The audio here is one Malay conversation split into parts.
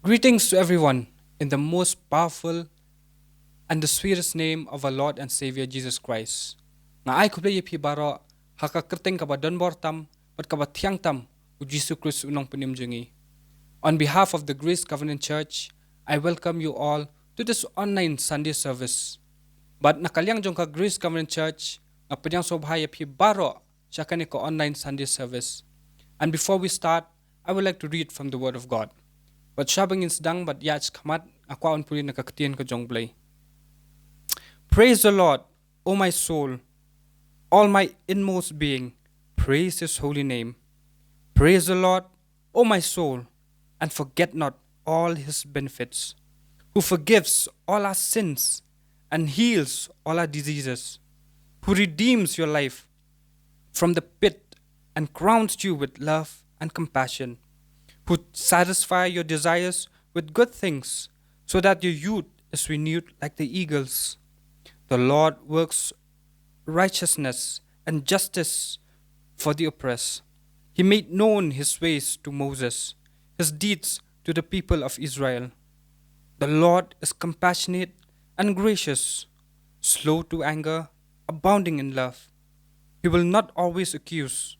Greetings to everyone in the most powerful and the sweetest name of our Lord and Savior Jesus Christ. Nga ay kuplay pi baro hakakerteng kaba donbor tam pat kaba tiang tam u Jesus Christ unong penimjungi. On behalf of the Grace Covenant Church, I welcome you all to this online Sunday service. But nakalyang jong ka Grace Covenant Church nga pedyang sobhaya pi baro siya kaniko online Sunday service. And before we start, I would like to read from the Word of God. But shabang insdang but yach kamat akwaon puli nakakatian ka jong blay. Praise the Lord, O my soul, all my inmost being, praise His holy name. Praise the Lord, O my soul, and forget not all His benefits, who forgives all our sins and heals all our diseases, who redeems your life from the pit and crowns you with love and compassion, who satisfy your desires with good things, so that your youth is renewed like the eagles. The Lord works righteousness and justice for the oppressed. He made known His ways to Moses, His deeds to the people of Israel. The Lord is compassionate and gracious, slow to anger, abounding in love. He will not always accuse,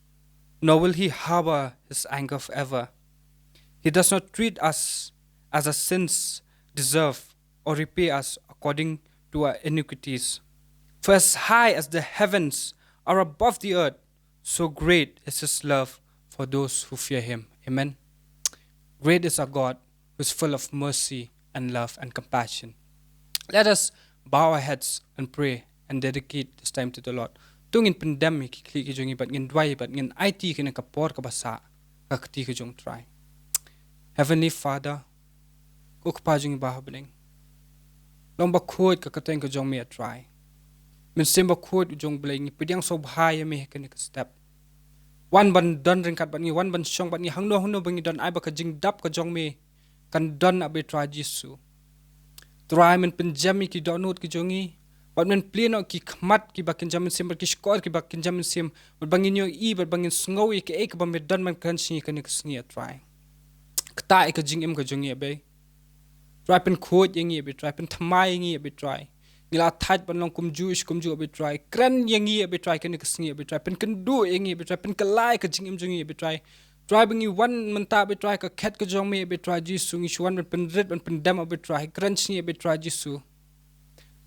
nor will He harbor His anger forever. He does not treat us as our sins deserve or repay us according to our iniquities. For as high as the heavens are above the earth, so great is His love for those who fear Him. Amen. Great is our God, who is full of mercy and love and compassion. Let us bow our heads and pray and dedicate this time to the Lord. Tungin pandemic kiki jong ibat ngin dwai ibat ngin IT kina kapor kabasa kakti ka jong try. Heavenly Father, kukpajong ibahabling. Long bakhod kakateng ka jong me try. Min sim bakhod jong bling pidyang sobhaya me kani ka step. Wan ban don ring kat ban ni wan ban shong ban ni hangno bangi don ai ba ka jing dap ka jong me kan don abe try Jisu. Try min penjami ki donut ki jongi. Wat men pleno ki khmat ki bakin jamin sim ki skor ki bakin jamin sim wat bangin yo I bat bangin sngowi ki ek ba me don man kan singi kani ka singi try. Kta ka jing im ka jongi abe. Try pen khod yangi abe try pen thamai yangi abe try. Ngila that ban long kumju abe try. Kran yangi abe try kani ka singi abe try pen kendu yangi abe try pen kalai ka jing im jongi abe try. Try bangi wan manta abe try ka khet ka jong me abe try Jisu ngi shwan pen red pen dam abe try kran singi abe try Jisu.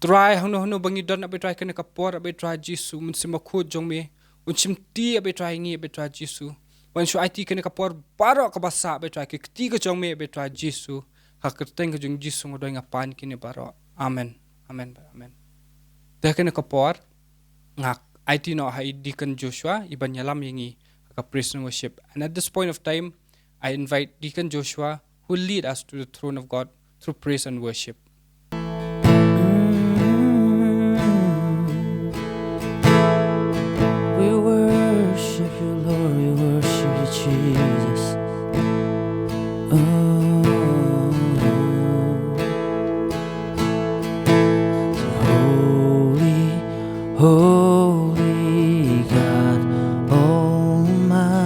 Try hano bangi don abe try kani ka por abe try Jisu mun sim khod jong me unchim ti abe try ngi abe try Jisu. Wan shu IT kani kapor baro ka basa be try ki ti ka jong me be try Jisu hakerteng ka jong Jisu ngodoy nga pan kini baro. Amen. Amen. Amen. Dahil kani kapor nga IT no hai Deacon Joshua iban yalam yangi ka praise and worship. And at this point of time, I invite Deacon Joshua who will lead us to the throne of God through praise and worship. We worship you, Lord, we worship you, Jesus. Holy, holy God Almighty,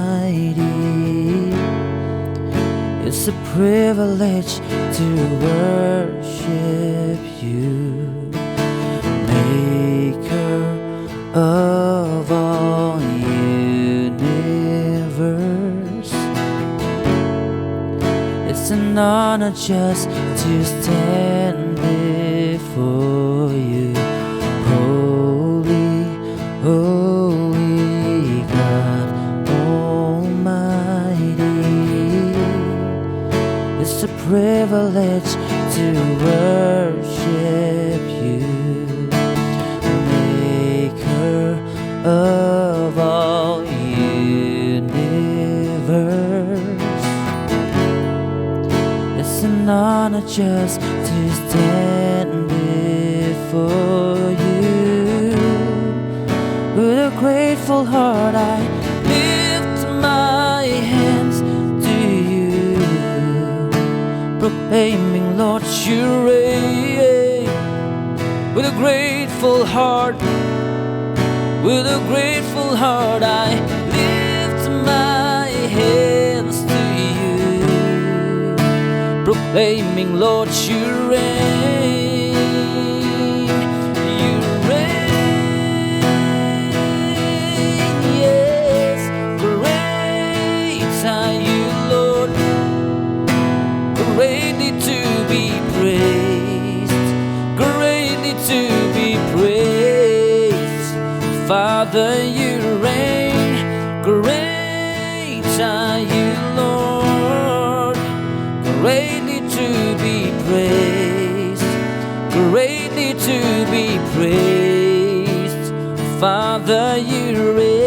it's a privilege to worship you, Maker of all universe. It's an honor just to stand before you. Holy, holy God Almighty, it's a privilege to worship you, Maker of all universe. It's an honor just to stand before you. With a grateful heart I lift my hands to you, proclaiming, Lord, you reign. With a grateful heart, with a grateful heart I lift my hands to you, proclaiming, Lord, you reign. You reign, yes. Great are you, Lord, greatly to be praised, greatly to be praised. Father, you reign. Great are you, Lord, greatly to be praised, greatly to be praised. Father, you reign,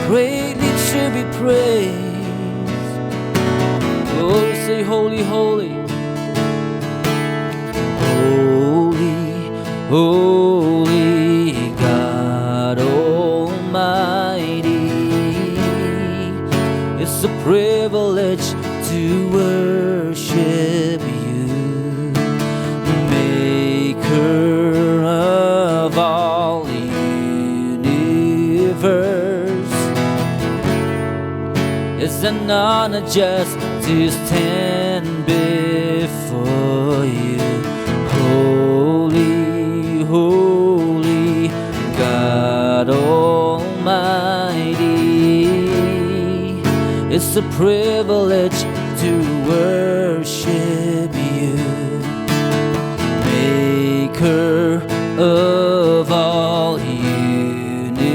greatly to be praised. Oh, say holy, holy, holy, holy God Almighty. It's a privilege to worship you, maker of all the universe. It's an honor just to stand before you. Holy, holy God Almighty. It's a privilege to worship you, maker of all universe.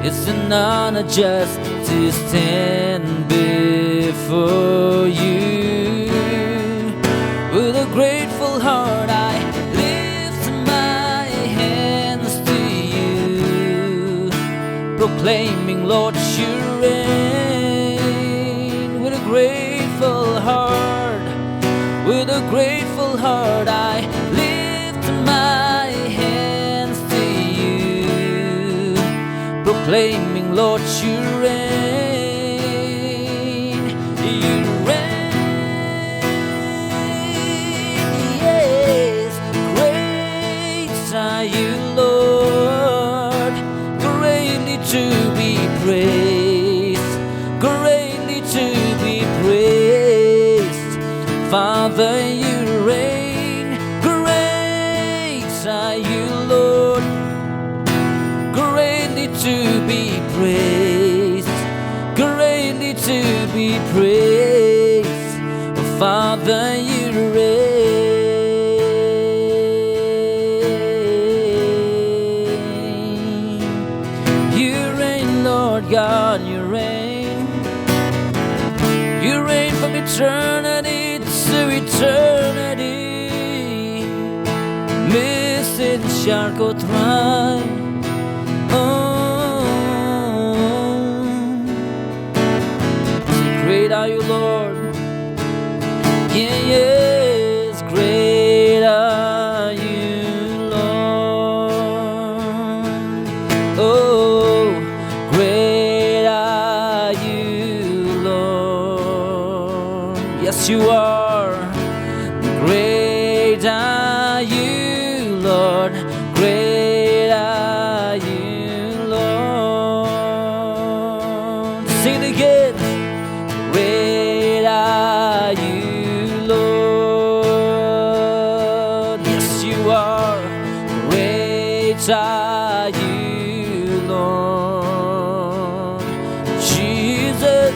It's an honor just to stand before you. With a grateful heart I lift my hands to you, proclaiming, Lord, you reign. With a grateful heart, with a grateful heart I lift my hands to you, proclaiming, Lord, you reign. You reign, yes. Great are you, Lord, greatly to be praised, greatly to be praised. Father, you reign. Great are you, Lord, greatly to be praised, greatly to be praised. Father, you reign. You reign, Lord God, you reign. You reign from eternity to eternity. Missing Sharko Thrine. Great are you, Lord. Yeah, yes, great are you, Lord. Oh, great are you, Lord. Yes, you are. Great are you, Lord. Great are you, Lord. Sing it again. Great are you, Lord. Yes, you are. Great are you, Lord. Jesus,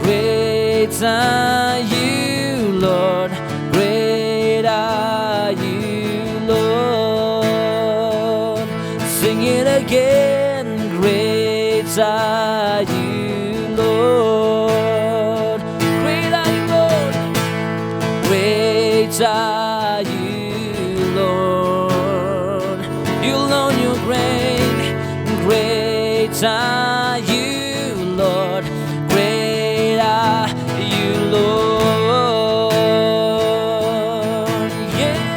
great are you, Lord. Great are you, Lord. Sing it again. Great are you, Lord. Great are you, Lord. Great are you, Lord. You alone, you reign. Great are you, Lord. Great are you, Lord. Yes.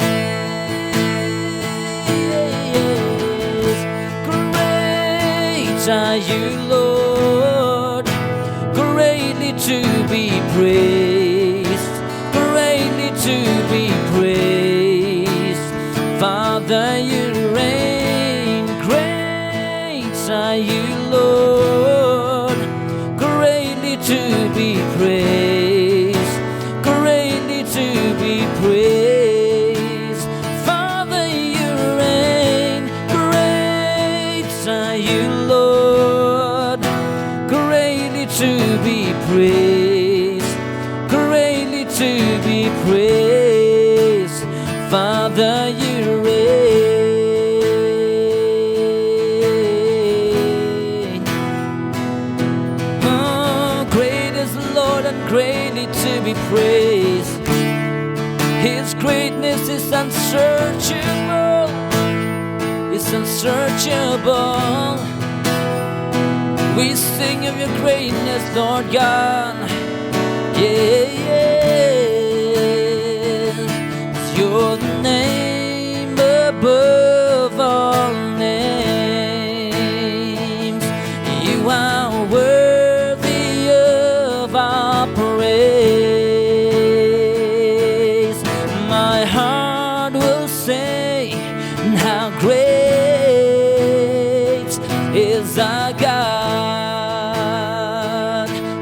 Great are you, Lord. Greatly to be praised, greatly to be praised. Father, you reign. you, Lord, greatly to be praised, greatly to be praised. Father, you reign, great are you, Lord, greatly to be praised, greatly to be praised. Father, you reign. Oh, great is the Lord and greatly to be praised. His greatness is unsearchable, it's unsearchable. We sing of your greatness, Lord God. Yeah, yeah. Your name above all names. You are worthy of our praise. My heart will say, how great is our God.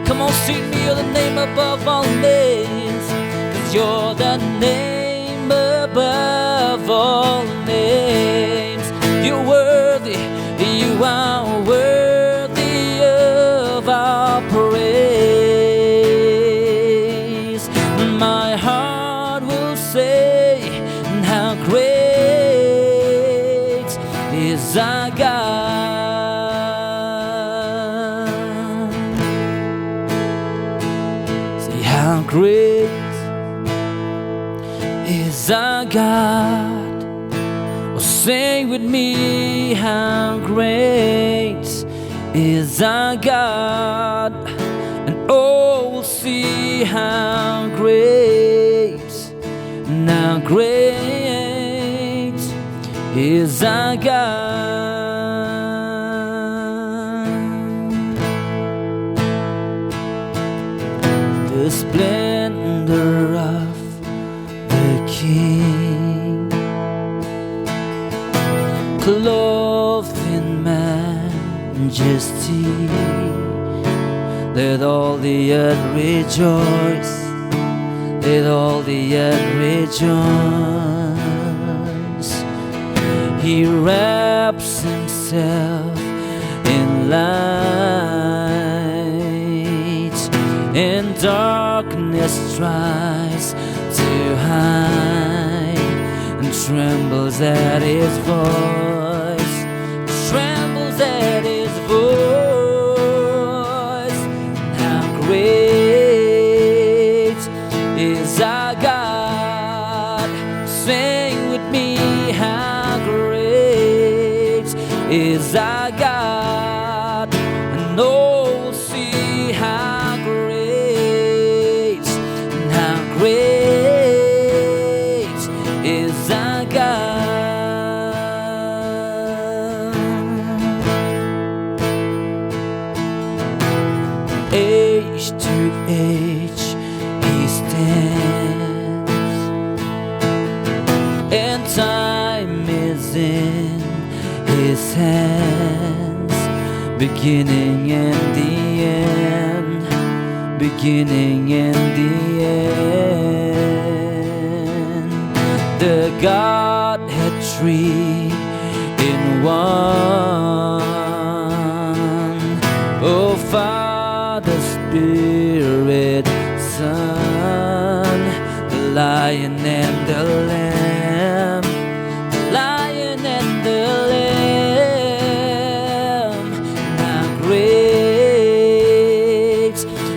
Come on, sing me, you're the name above all names, 'cause you're the name above all names. You're worthy, you are worthy of our praise. My heart will say, how great is our God. Say, how great is our God. Oh, sing with me, how great is our God. And oh, we'll see how great, now great is our God. The splendor of the King, clothed in majesty, let all the earth rejoice, let all the earth rejoice. He wraps himself in light, and darkness tries to hide, and trembles at his voice, trembles at his voice. How great is our God. Sing with me, how great is our God. And oh, we'll see how great, and how great is our God. Age to age he stands, and time is in his hands. Beginning and the end, beginning and the end. The Godhead three in one. Oh, Father, Spirit, Son, the Lion and the Lamb, the Lion and the Lamb. How great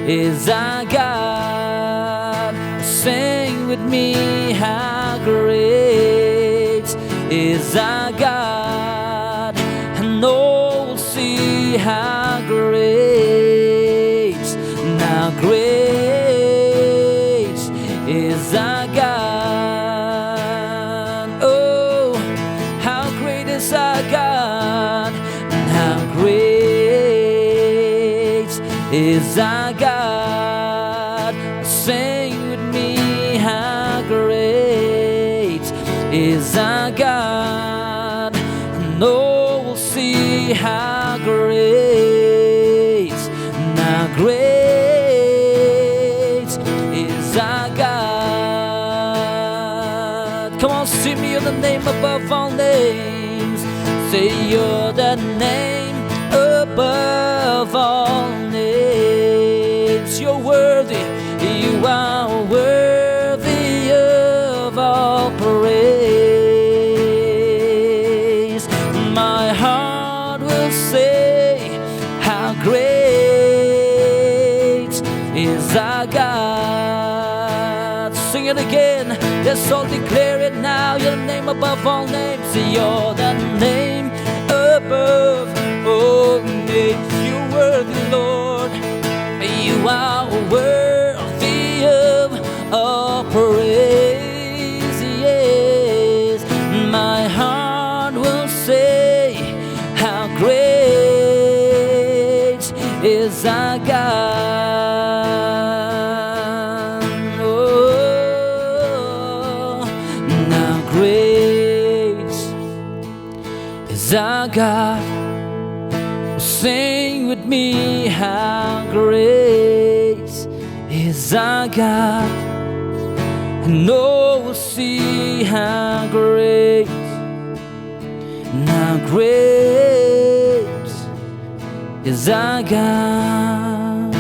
is our God. Sing with me, how great is our God. And oh, we'll see how great, now great is our God. Oh, how great is our God, and how great is our God. Sing with me, how great is our God. And oh, we'll see how great is our God. Come on, sing me, you're the name above all names. Say you're the name above all names. You're worthy, you are worthy of all praise. My heart will say how great is our God. Sing it again, let's all declare it now. You're the name above all names. You're the name above all names. You're worthy, Lord. You are worthy of all praise. Yes, my heart will say how great is our God. Oh, now great is our God. Sing with me, how great is our God. And oh, we'll see how great is our God.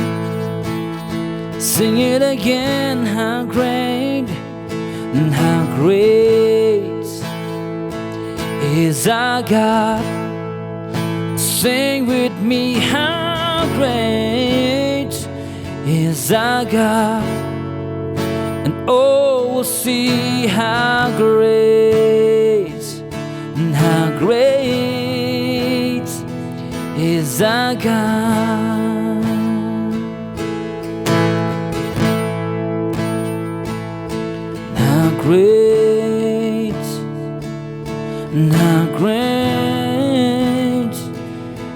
Sing it again, how great is our God. Sing with me, how great is our God. And oh, we'll see how great is our God. How great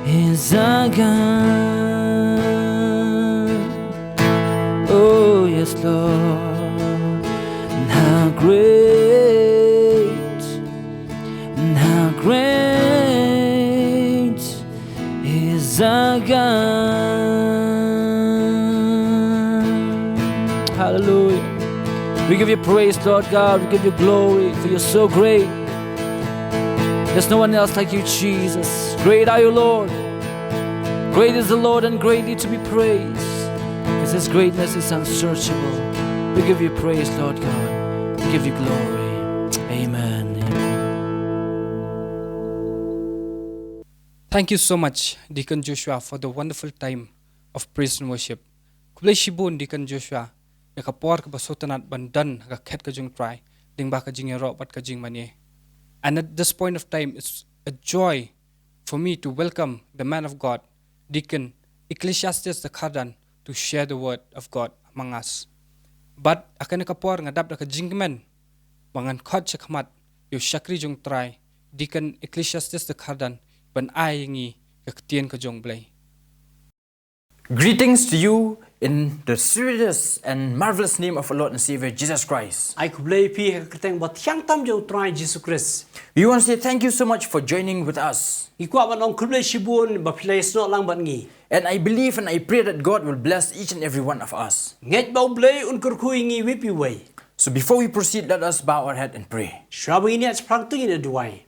is our God. Oh yes, Lord. And how great is our God. Hallelujah. We give you praise, Lord God. We give you glory, for you're so great. There's no one else like you, Jesus. Great are you, Lord. Great is the Lord and greatly to be praised, because His greatness is unsearchable. We give you praise, Lord God. We give you glory. Amen. Thank you so much, Deacon Joshua, for the wonderful time of praise and worship. Kublai shibun Deacon Joshua, yakapor ka basotanat bandan ka khet ka jung try, ding ba ka jing ro bat ka jing mani. And at this point of time, it's a joy for me to welcome the man of God, Deacon Ecclesiastes Dkhar, to share the word of God among us. But akan nakapor nga dab ka jingmen, mangan khot chakmat, yo shakri jung try, Deacon Ecclesiastes Dkhar, ban ay ngi kaktien ka jong blay. Greetings to you in the serious and marvelous name of our Lord and Savior Jesus Christ. I kublai pi keteng bat hyang tam jo try Jesus Christ. We want to say thank you so much for joining with us. Ikwa man ong kublai shibun ba place no lang bat ngi. And I believe and I pray that God will bless each and every one of us. Nget ba blai un kurkhui ngi wipi way. So before we proceed, let us bow our head and pray. Shrabu ini at sprang tu ini duai.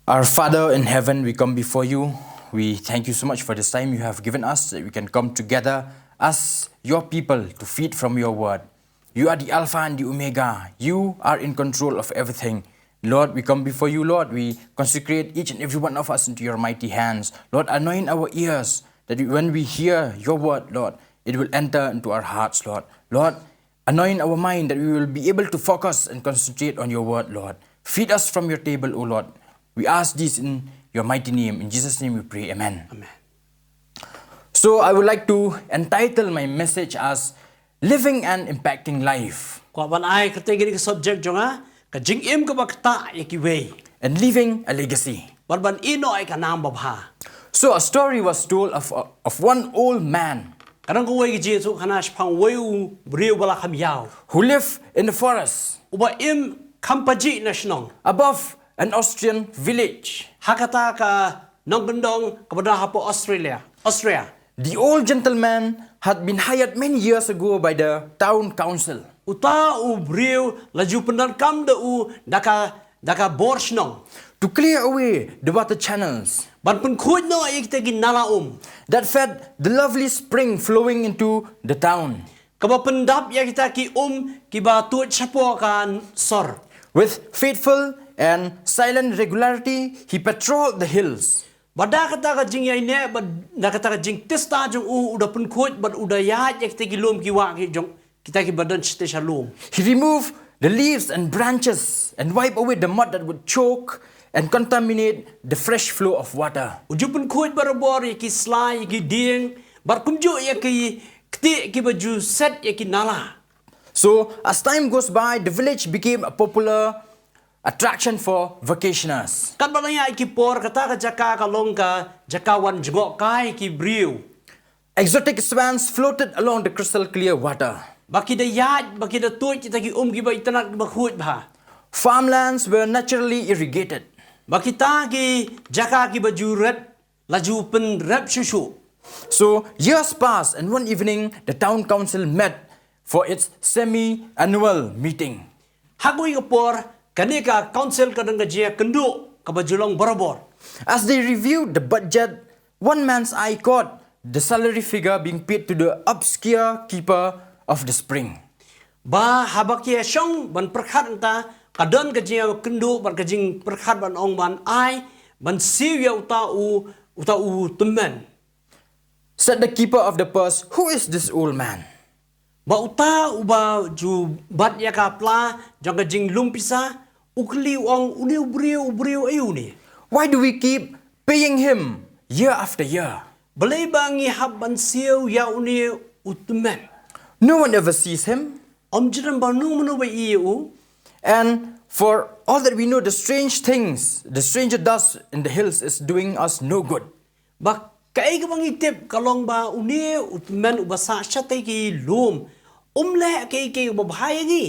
Our Father in heaven, we come before you. We thank you so much for this time you have given us, that we can come together as your people to feed from your word. You are the Alpha and the Omega. You are in control of everything. Lord, we come before you, Lord. We consecrate each and every one of us into your mighty hands. Lord, anoint our ears, that when we hear your word, Lord, it will enter into our hearts, Lord. Lord, anoint our mind, that we will be able to focus and concentrate on your word, Lord. Feed us from your table, O Lord. We ask this in your mighty name. In Jesus' name we pray. Amen. Amen. So I would like to entitle my message as Living and Impacting Life. Kwa ban ai keteng ini subject jonga ka jing im ka bakta yaki way. And Leaving a Legacy. Ban ban ino ai ka nam babha. So a story was told of one old man Kadang ko way ki Jesu kana spang way u brio bala kam yaw. who lived in the forest Uba im kampaji na shnong. above an Austrian village. Hakata ka nong bendong kepada hapo Austria. The old gentleman had been hired many years ago by the town council. Uta u brio laju pendan kam de u daka borsnong. To clear away the water channels Ban pun khuj no ik te gin nala that fed the lovely spring flowing into the town. Kaba pendap ya kita ki kiba tuat chapo kan sor. With faithful and silent regularity, he patrolled the hills. Bada kata ka jing yai ne bad na kata ka jing testa jong udah pun khuj bad udah ya ya kita ki lum ki wa ki jong kita ki badan ste shalom. He removed the leaves and branches and wiped away the mud that would choke and contaminate the fresh flow of water. Uju pun khuj barabor ya ki slai ki ding bar kumju ya ki kti ki baju set ya ki nala. So, as time goes by, the village became a popular attraction for vacationers. Kan balanya ki por kata ka jaka ka long ka jakawan jengok kai ki briu. Exotic swans floated along the crystal clear water. Baki da yaj baki da tuj kita ki ki ba itanak ba khuj ba. Farmlands were naturally irrigated. Baki ta ki jaka ki baju red laju pen rep shushu. So, years passed and one evening, the town council met for its semi-annual meeting. Hagui ka por kani ka council ka dang jia kendu ka bajulong barabor. As they reviewed the budget, one man's eye caught the salary figure being paid to the obscure keeper of the spring. Ba habaki shong ban perkhat anta kadon ka jia kendu ban ka jing perkhat ban ong ban ai ban siu ya uta u temen. Said the keeper of the purse, "Who is this old man?" Ba uta uba ju bat ya ka pla jong ka jing lumpisa ukli ong uniu briu ayu ni. Why do we keep paying him year after year? Balai bangi hab ban siu ya uniu utemen. No one ever sees him. Om jiran ba nu menu ba iu. And for all that we know, the strange things the stranger does in the hills is doing us no good. Ba kai ka bangi tip kalong ba uni utmen ubasa shatai ki lum le kai ba bhai gi.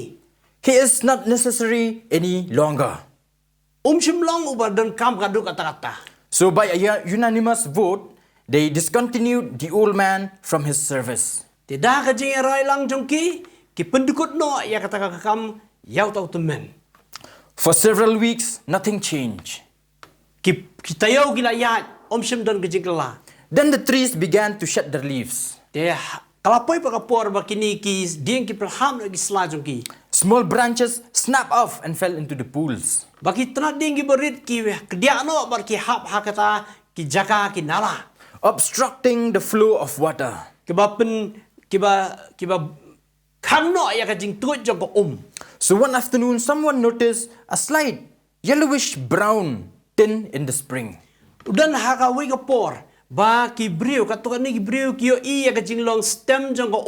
He is not necessary any longer. Shimlong uba dan kam kadu kata-kata. So by a unanimous vote, they discontinued the old man from his service. Tidak ka jing rai lang jongki ki pendukut no ya kata ka kam yau tau temen. For several weeks, nothing changed. Ki tayo gila ya shim dan ka jing kala. Then the trees began to shed their leaves. Te kalapoi pa kapor ba kini ki ding ki pelham lagi selajong ki. Small branches snapped off and fell into the pools. Baki tenak ding ki berit ki kedia no bar ki hap hakata ki jaka ki nala. Obstructing the flow of water. Kiba kan no ya ka jing tuj jong ko So one afternoon, someone noticed a slight yellowish brown tin in the spring. Udan haka wi ka por ba ki briu katukan ni ki briu ki yo iya ka jing long stem jong ko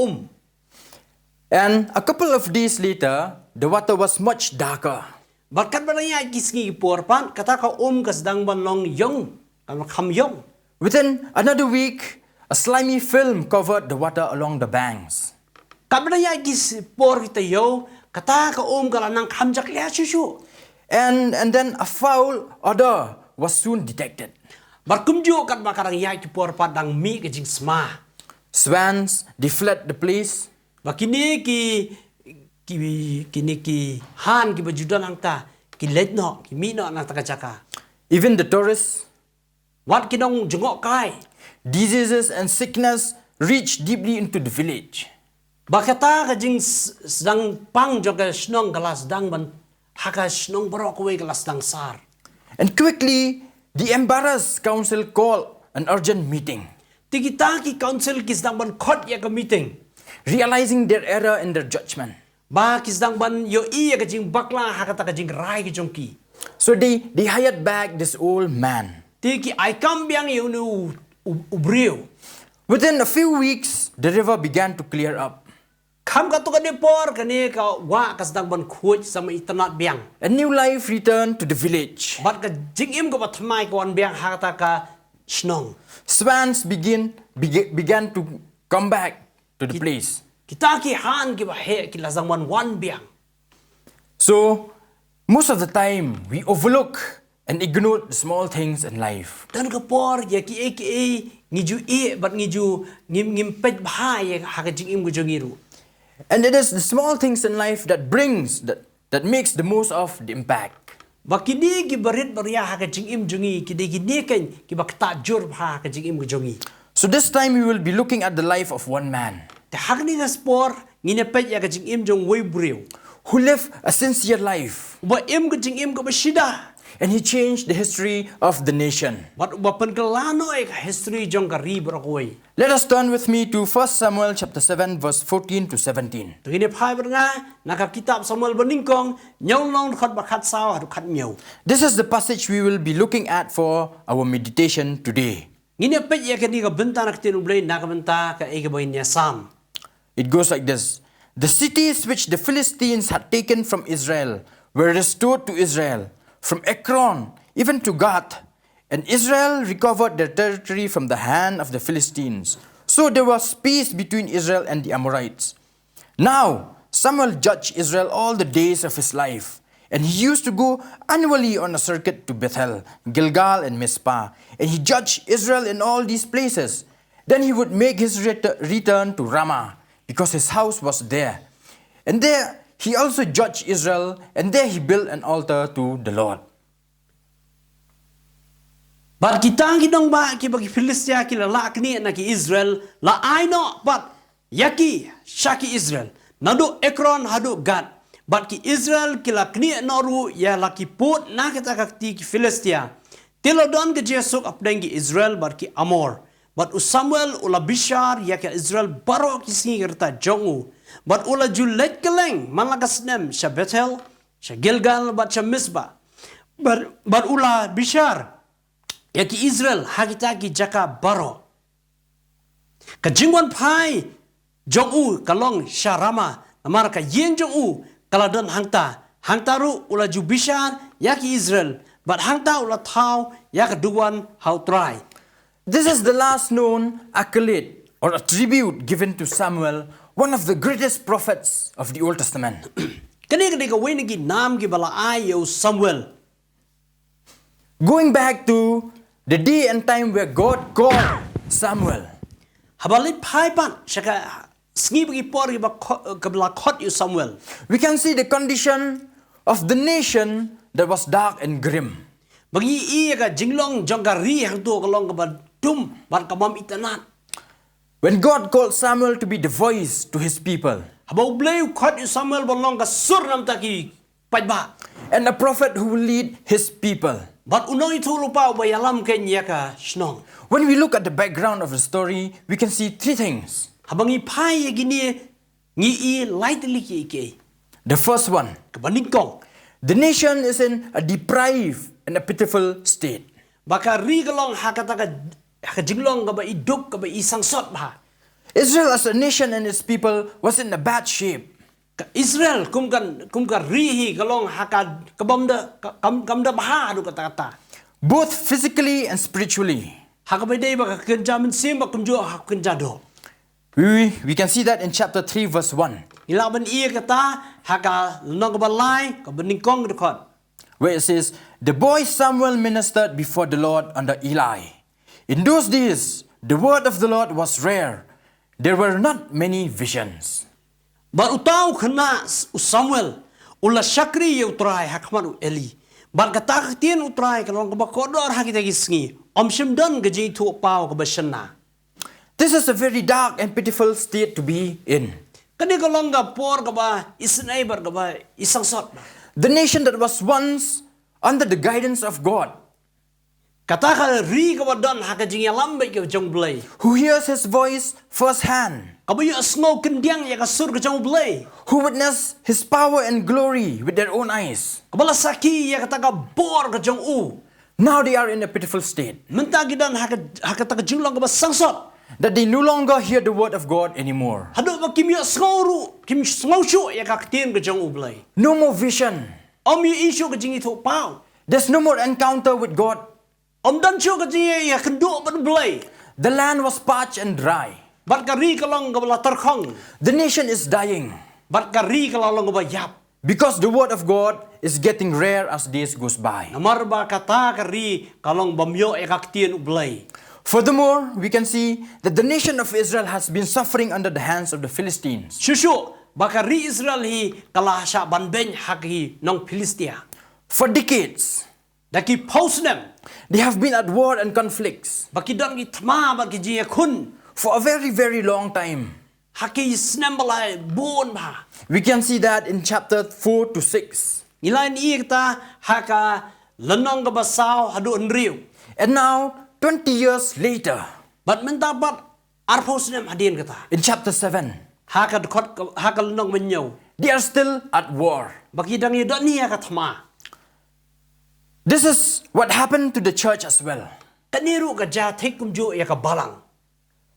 And a couple of days later, the water was much darker. Barkat ba niya kisngi por pan kata ka kas dang ban long yong kam yong. Within another week, a slimy film covered the water along the banks. Kat ba niya kis por kita yo kata ka kala nang kamjak ya shushu. And then a foul odor was soon detected. Barkumju kat bakarang ya ki por padang mi ka jing sma. Swans, they fled the place. Bakini ki han ki bajudan ang ta ki let no ki mi no na takajaka. Even the tourists, Wat kinong jengok kai. diseases and sickness reached deeply into the village. Bakata ka jing sedang pang joga snong galas dang ban haka snong barokwe galas dang sar. And quickly, the embarrassed council called an urgent meeting. Tikita ki council ki sedang ban khot ya ka meeting. Realizing their error in their judgment. Ba ki sedang ban yo iya ka jing bakla haka ta ka jing rai ki jongki. So they hired back this old man. Tiki ai kam biang yo nu ubriu. Within a few weeks, the river began to clear up. Kam ka to ka ni por ka ni ka wa ka sedang ban khuj sama itanat biang. A new life returned to the village. Bat ka jing im ko batmai ko an biang haka ka snong. Swans began to come back to the place. Kita ki han ki ba he ki lazang wan biang. So, Most of the time, we overlook and ignore the small things in life. Dan ka por ya ki ngiju bat ngiju ngim pet bahaya haka jing im gujongiru. And it is the small things in life that makes the most of the impact. Bakidi ki barit baria haka jing im jongi kidi ki ken ki bakta jur haka jing im gujongi. So this time we will be looking at the life of one man Ta hak ni spor ngine pet ya ka jing im jong wei breu. who lived a sincere life, Ba im ka jing im ka bashida. and he changed the history of the nation. Bat ubapan kalano ay history jong ka ri brakoi. Let us turn with me to 1 Samuel chapter 7 verse 14 to 17. Tugine phai nga naka kitab Samuel baningkong nyaw long khat ba khat saw hadu khat nyaw. This is the passage we will be looking at for our meditation today. Ngine pet ya ka ni ka benta nak tinu blay naka benta ka ay ka boy niya sam. It goes like this. The cities which the Philistines had taken from Israel were restored to Israel, from Ekron even to Gath, and Israel recovered their territory from the hand of the Philistines. So there was peace between Israel and the Amorites. Now Samuel judged Israel all the days of his life, and he used to go annually on a circuit to Bethel, Gilgal, and Mizpah, and he judged Israel in all these places. Then he would make his return to Ramah, because his house was there. And there he also judged Israel, and there he built an altar to the Lord. Bat kitang kidong ba ki bagi Filistia ki la kni na ki Israel la aino bat yaki shaki Israel nado Ekron hadu Gad bat ki Israel ki la kni noru ya la ki put na kita kakti ki Filistia tilodon ke jesuk apdeng ki Israel bat ki Amor bat Samuel ula bishar ya ki Israel baro ki singi kerta jongu bat ula julet keleng malagasnem sha Bethel sha Gilgal bat sha Mizpah bat ula bishar ya ki Israel hakita ki jaka baro. Kajingwan pai jongu kalong syarama amar ka yen jongu kaladon hangtaru ula jubishan ya ki Israel but hangta ula thau ya ka duwan how try. This is the last known accolade or a tribute given to Samuel, one of the greatest prophets of the Old Testament. Kani ka wini ki nam ki bala ayo Samuel. Going back to the day and time where God called Samuel. Habalit pai pan syaka sngi bagi por ki ba kabla khot you Samuel. We can see the condition of the nation that was dark and grim. Bagi iya ka jinglong jongka ri hang tu kalong ka ba dum ban ka mam itanat. When God called Samuel to be the voice to his people, Habau bleu khot you Samuel balong ka sur nam taki pajba. and a prophet who will lead his people. But unong itu lupa bayalam kenya ka shnong. When we look at the background of the story, we can see three things. Habangi pai gini ngi I lightly ki ke. The first one, Kabaningkong. the nation is in a deprived and a pitiful state. Baka ri kalong hakata ka jinglong ka ba iduk ka ba isang sot ba. Israel as a nation and its people was in a bad shape. Israel kumkan rihi kalong haka kamda baha adu kata-kata. Both physically and spiritually. Haka bede baka kenjamin sim baka kumjo haka kenjado. We can see that in chapter 3 verse 1, Ilaban iya kata haka nong ka balay ka beningkong dekot. where it says, the boy Samuel ministered before the Lord under Eli. In those days, the word of the Lord was rare. There were not many visions. Bar utaw kena Samuel ula syakri utrai hakman Eli. Bar kata ketien utrai kalong ka kodor hakita gisngi. Om shimdan gaji tu pau ka basana. This is a very dark and pitiful state to be in. Kani kalong ka por ka ba isnay bar ka ba isang sot. The nation that was once under the guidance of God, Kata ka ri ka ba don hakajing lambe ka jong blay. who hears his voice firsthand, Kabayo snow kendiang ya kasur ka jong blay. who witness his power and glory with their own eyes. Kabala saki ya kata ka bor ka jong u. Now they are in a pitiful state, Mentagi dan hakata ka jinglong ka ba sangsot. that they no longer hear the word of God anymore. Hado ba kimyo sngoru kim sngochu ya ka ketien ka jong u blay. No more vision. Om yu isyo ka jing itu pau. There's no more encounter with God. Om dan chu ka jing ya kendo ban blay. The land was parched and dry. Bat ka ri kalong ka bala terkhong. The nation is dying. Bat ka ri kalong ka ba yap. Because the word of God is getting rare as days goes by. Namar ba kata kari kalong bamyo ekaktin ublay. Furthermore, we can see that the nation of Israel has been suffering under the hands of the Philistines. Shushu bakari Israel hi kalahsha banben haki nong Philistia. For decades, Daki pausnem they have been at war and conflicts baki dong gi tma baki ji kun for a very, very long time. haki snem balai bon ba. We can see that in chapter 4 to 6. Nilai ni kita haka lenong ke basau hadu enriu. And now, 20 years later, Bat mendapat arposnem hadin kata. in chapter 7, Haka dekot haka lenong menyau. they are still at war. Baki dang yedot ni haka tma. This is what happened to the church as well. Kaniru ka jatik kumju ya ka balang.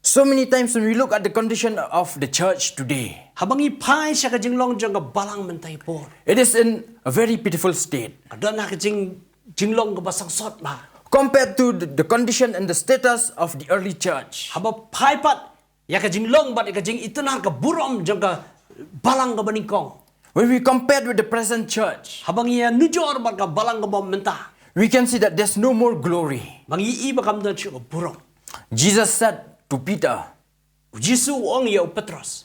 So many times when we look at the condition of the church today, Habangi pai siya ka jinglong jang ka balang mentai por. it is in a very pitiful state Kadon na ka jinglong ka basang sot ba. compared to the condition and the status of the early church. Haba pai pat ya ka jinglong bat ya ka jing itunar ka burom jang ka balang ka baningkong. When we compare with the present church, Habangi ya nujor bat ka balang ka bom mentah. we can see that there's no more glory. Bangi iba kam dan siya ka burom. Jesus said to Peter, Jisu ong ya Petros.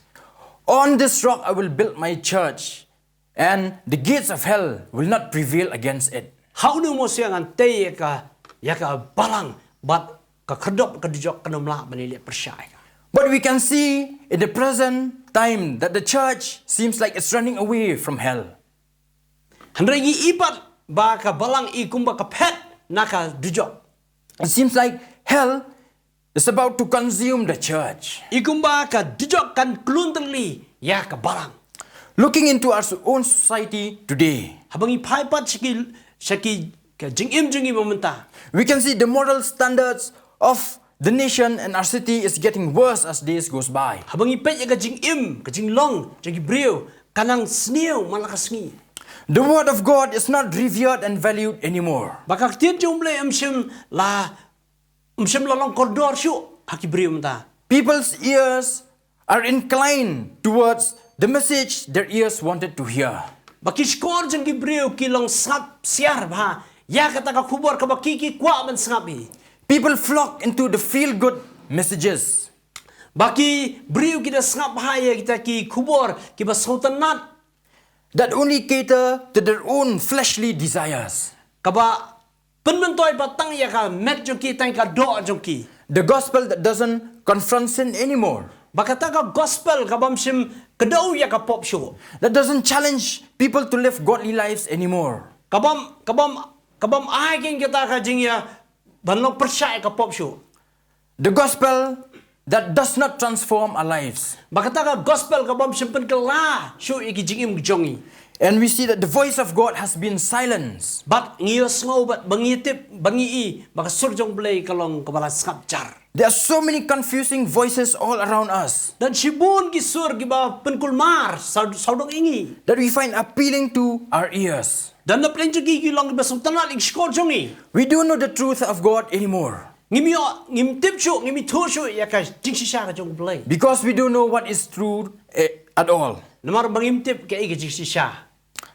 "On this rock I will build my church, and the gates of hell will not prevail against it." How nu mo siya ngan te ya ka balang bat ka kedop ka dijok ka nomla banili persyai. But we can see in the present time that the church seems like it's running away from hell. Handregi ibat ba ka balang ikum ba ka pet naka dijok. It seems like hell is about to consume the church. Ikum ba ka dijok kan klunteli ya ka balang. Looking into our own society today, Habangi pai pat shaki ka jingim momenta. we can see the moral standards of the nation and our city is getting worse as days goes by. Habangi pet ya ka jingim ka jinglong jagi brio kanang sniu malaka sngi. The word of God is not revered and valued anymore. Baka tian jumble amshim lalong koridor syu haki brio menta. People's ears are inclined towards the message their ears wanted to hear. Baki skor jang brio kilong sap siar ba ya kata ka kubor ka bakiki kwa man sangapi. People flock into the feel-good messages. Baki brio kita sangap bahaya kita ki kubor ki basautanat That only cater to their own fleshly desires. kaba penmentoy batang ya ka met jongki tang ka do jongki. The gospel that doesn't confront sin anymore. Bakata ka gospel kabam sim kedau ya ka pop show. That doesn't challenge people to live godly lives anymore. Kabam ai king kita ka jing ya banlong percaya ka pop show. The gospel that does not transform our lives. Bakata ka gospel kabam sim pen kala show iki jingim jongi. And we see that the voice of God has been silenced. Bat ngiyos ngo bat bangitip bangi baka surjong blay kalong kabala skapjar. There are so many confusing voices all around us Dan sibun ki sur ki ba penkulmar saudong ingi. that we find appealing to our ears. Dan na plen jogi ki long basong tanal ing skor jongi. We don't know the truth of God anymore Ngim tip shu ngimi tu shu ya ka jing sisa ka jong blay. because we don't know what is true at all. Namar bangim tip ka igi jing sisa.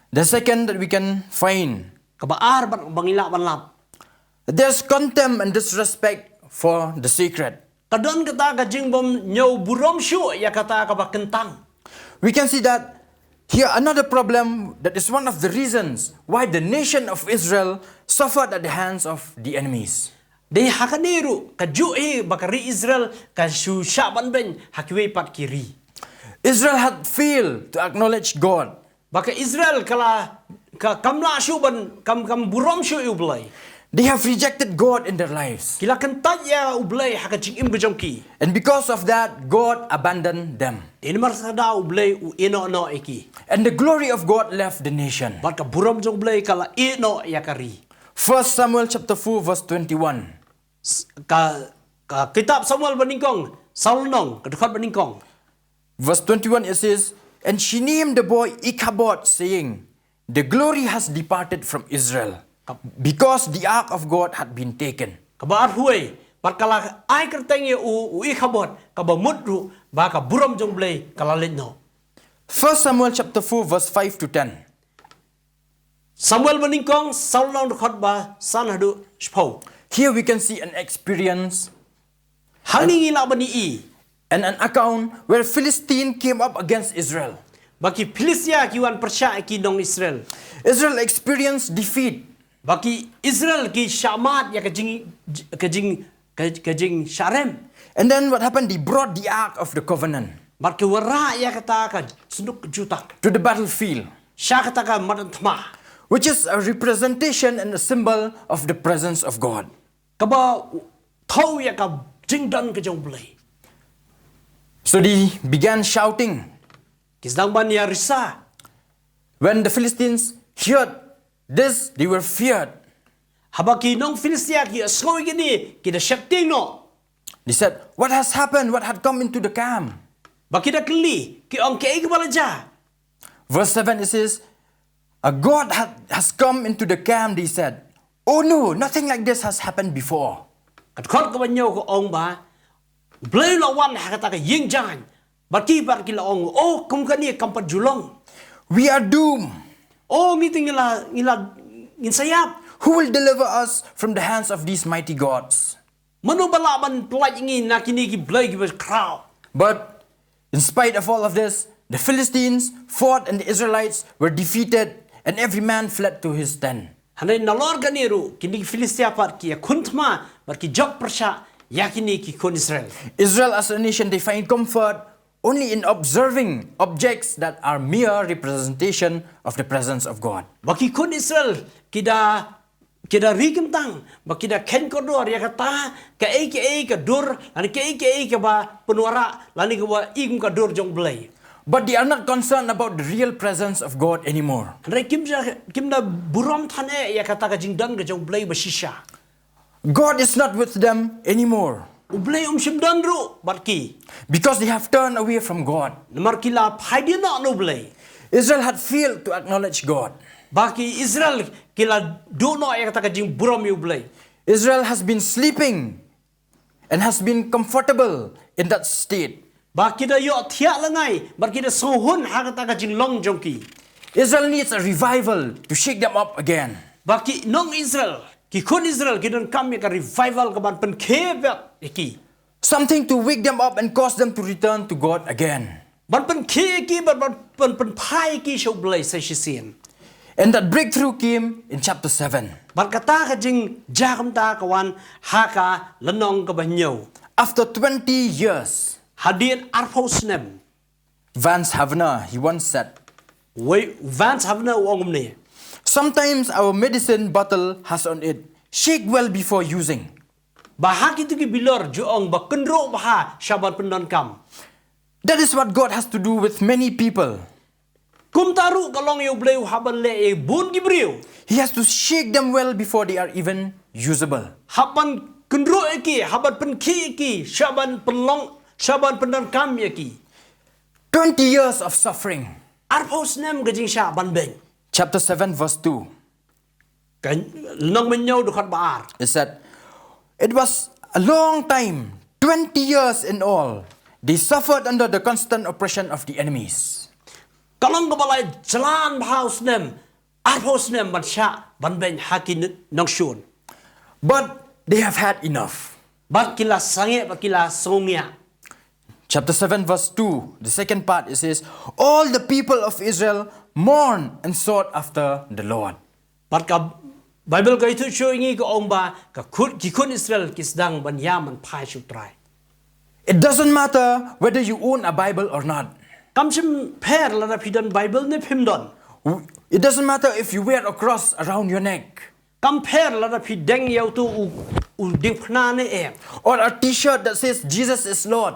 The second that we can find, Kabaar ban bangila banlap. there's contempt and disrespect for the sacred. Kadon kata ka jing bom nyau burom shu ya kata ka ba kentang. We can see that here another problem that is one of the reasons why the nation of Israel suffered at the hands of the enemies. Dei hakaniru ka ju bakari Israel ka shu shaban ben hakiwe pat kiri. Israel had failed to acknowledge God. Baka Israel kala ka kamla shu ban kam burom shu ublay. They have rejected God in their lives. Kila kentat ya ublay haka jing bejongki. And because of that, God abandoned them. Ini marsada ublay u ino no eki. And the glory of God left the nation. Baka burom jong ublay kala ino yakari. 1 Samuel chapter 4 verse 21. Ka kitab Samuel baningkong Saul nong kedekot baningkong. Verse 21 it says, "And she named the boy Ichabod, saying, The glory has departed from Israel, because the ark of God had been taken." Kabar huay pat kala ai kerteng ye u ikhabot kaba mudru ba ka burom jong blay kala lenno. 1 Samuel chapter 4 verse 5 to 10. Samuel meningkong Saulong dekat ba san hadu spau. Here we can see an experience Hal ni ngila bani I. and an account where Philistine came up against Israel. Baki Filistia kiwan persya ki dong Israel. Israel experienced defeat. Baki Israel ki syamat ya kajing Sharem. And then what happened? They brought the Ark of the Covenant Baki wara ya kata ka sunduk jutak. to the battlefield, Sya kata ka madan tma. which is a representation and a symbol of the presence of God. Kaba thau ya ka jingdan ka jong blai. So they began shouting. Kisdang ban ya risa. When the Philistines heard this, they were feared. Habaki nong Filistia ki asoi gini kita syapting no. They said, "What has happened? What had come into the camp?" Baki dah keli ki ong kei kebalaja. Verse 7 it says, "A God has come into the camp," they said. "Oh no, nothing like this has happened before." Kat khot ka banyo ko ong ba. Blai lawan ha kata ka ying jangan. Baki bar ki la ong oh kum ka ni kampat julong. "We are doomed. Oh ngiting ngila sayap. Who will deliver us from the hands of these mighty gods?" Manu balaban pelaj ingin nak kini ki blai ki crowd. But in spite of all of this, the Philistines fought and the Israelites were defeated, and every man fled to his tent. Hanai nalor ganiru kini Filistia par ki kuntma bar ki jok persya yakini ki kun Israel. Israel as a nation, they find comfort only in observing objects that are mere representation of the presence of God. Baki kun Israel kita rikim tang baki da ken kodor ya kata ka dur ani ka ba penwara lani ka ba igum ka dur jong blai. But they are not concerned about the real presence of God anymore. Re kim da buram thane ya kata ka jingdang ka jong blai ba shisha. God is not with them anymore Ublay simdan ru barki. because they have turned away from God. Namar kila phaidi na no blai. Israel had failed to acknowledge God. Baki Israel kila do no ya kata ka jing buram yu blai. Israel has been sleeping and has been comfortable in that state. Baki da yo thia langai barki da sohun ha kata ka jing long jongki. Israel needs a revival to shake them up again. Baki nong Israel ki kun Israel ki don kam ya ka revival ka ban pen khebet iki. Something to wake them up and cause them to return to God again. Ban pen khe ki ban pen phai ki show blai sai shin. And that breakthrough came in chapter 7. Ban kata ka jing jakam ta kawan ha ka lanong ka banyo. After 20 years, Hadin arphosnem. Vance Havner, he once said, Wei Vance havna wongum ne. "Sometimes our medicine bottle has on it, shake well before using." Bahak itu ki bilor juong ba kenro baha syaban pendon kam. That is what God has to do with many people. Kum taru kalong yu bleu haban le e bun gibriu. He has to shake them well before they are even usable. Haban kenro eki haban penki eki syaban penlong syaban pendon kam eki. 20 years of suffering. Arphosnem gajing syaban beng. Chapter 7 verse 2. Kan nong menyo dekat baar. It said, "It was a long time, 20 years in all. They suffered under the constant oppression of the enemies." Kalong kabalay jalan bahausnem arphosnem ban sya ban beng hakin nong syun. But they have had enough. Bat kila sange bat kila songya. Chapter 7 verse 2, the second part, it says, "All the people of Israel mourned and sought after the Lord." Bat ka Bible ka itu show ingi ka ong ba ka kun Israel kisdang ban yaman phai sutrai. It doesn't matter whether you own a Bible or not. Kam sim pher la na phidan Bible ne phimdon. It doesn't matter if you wear a cross around your neck Kam pher la na phideng yau tu u ding phna ne e. or a t-shirt that says Jesus is Lord,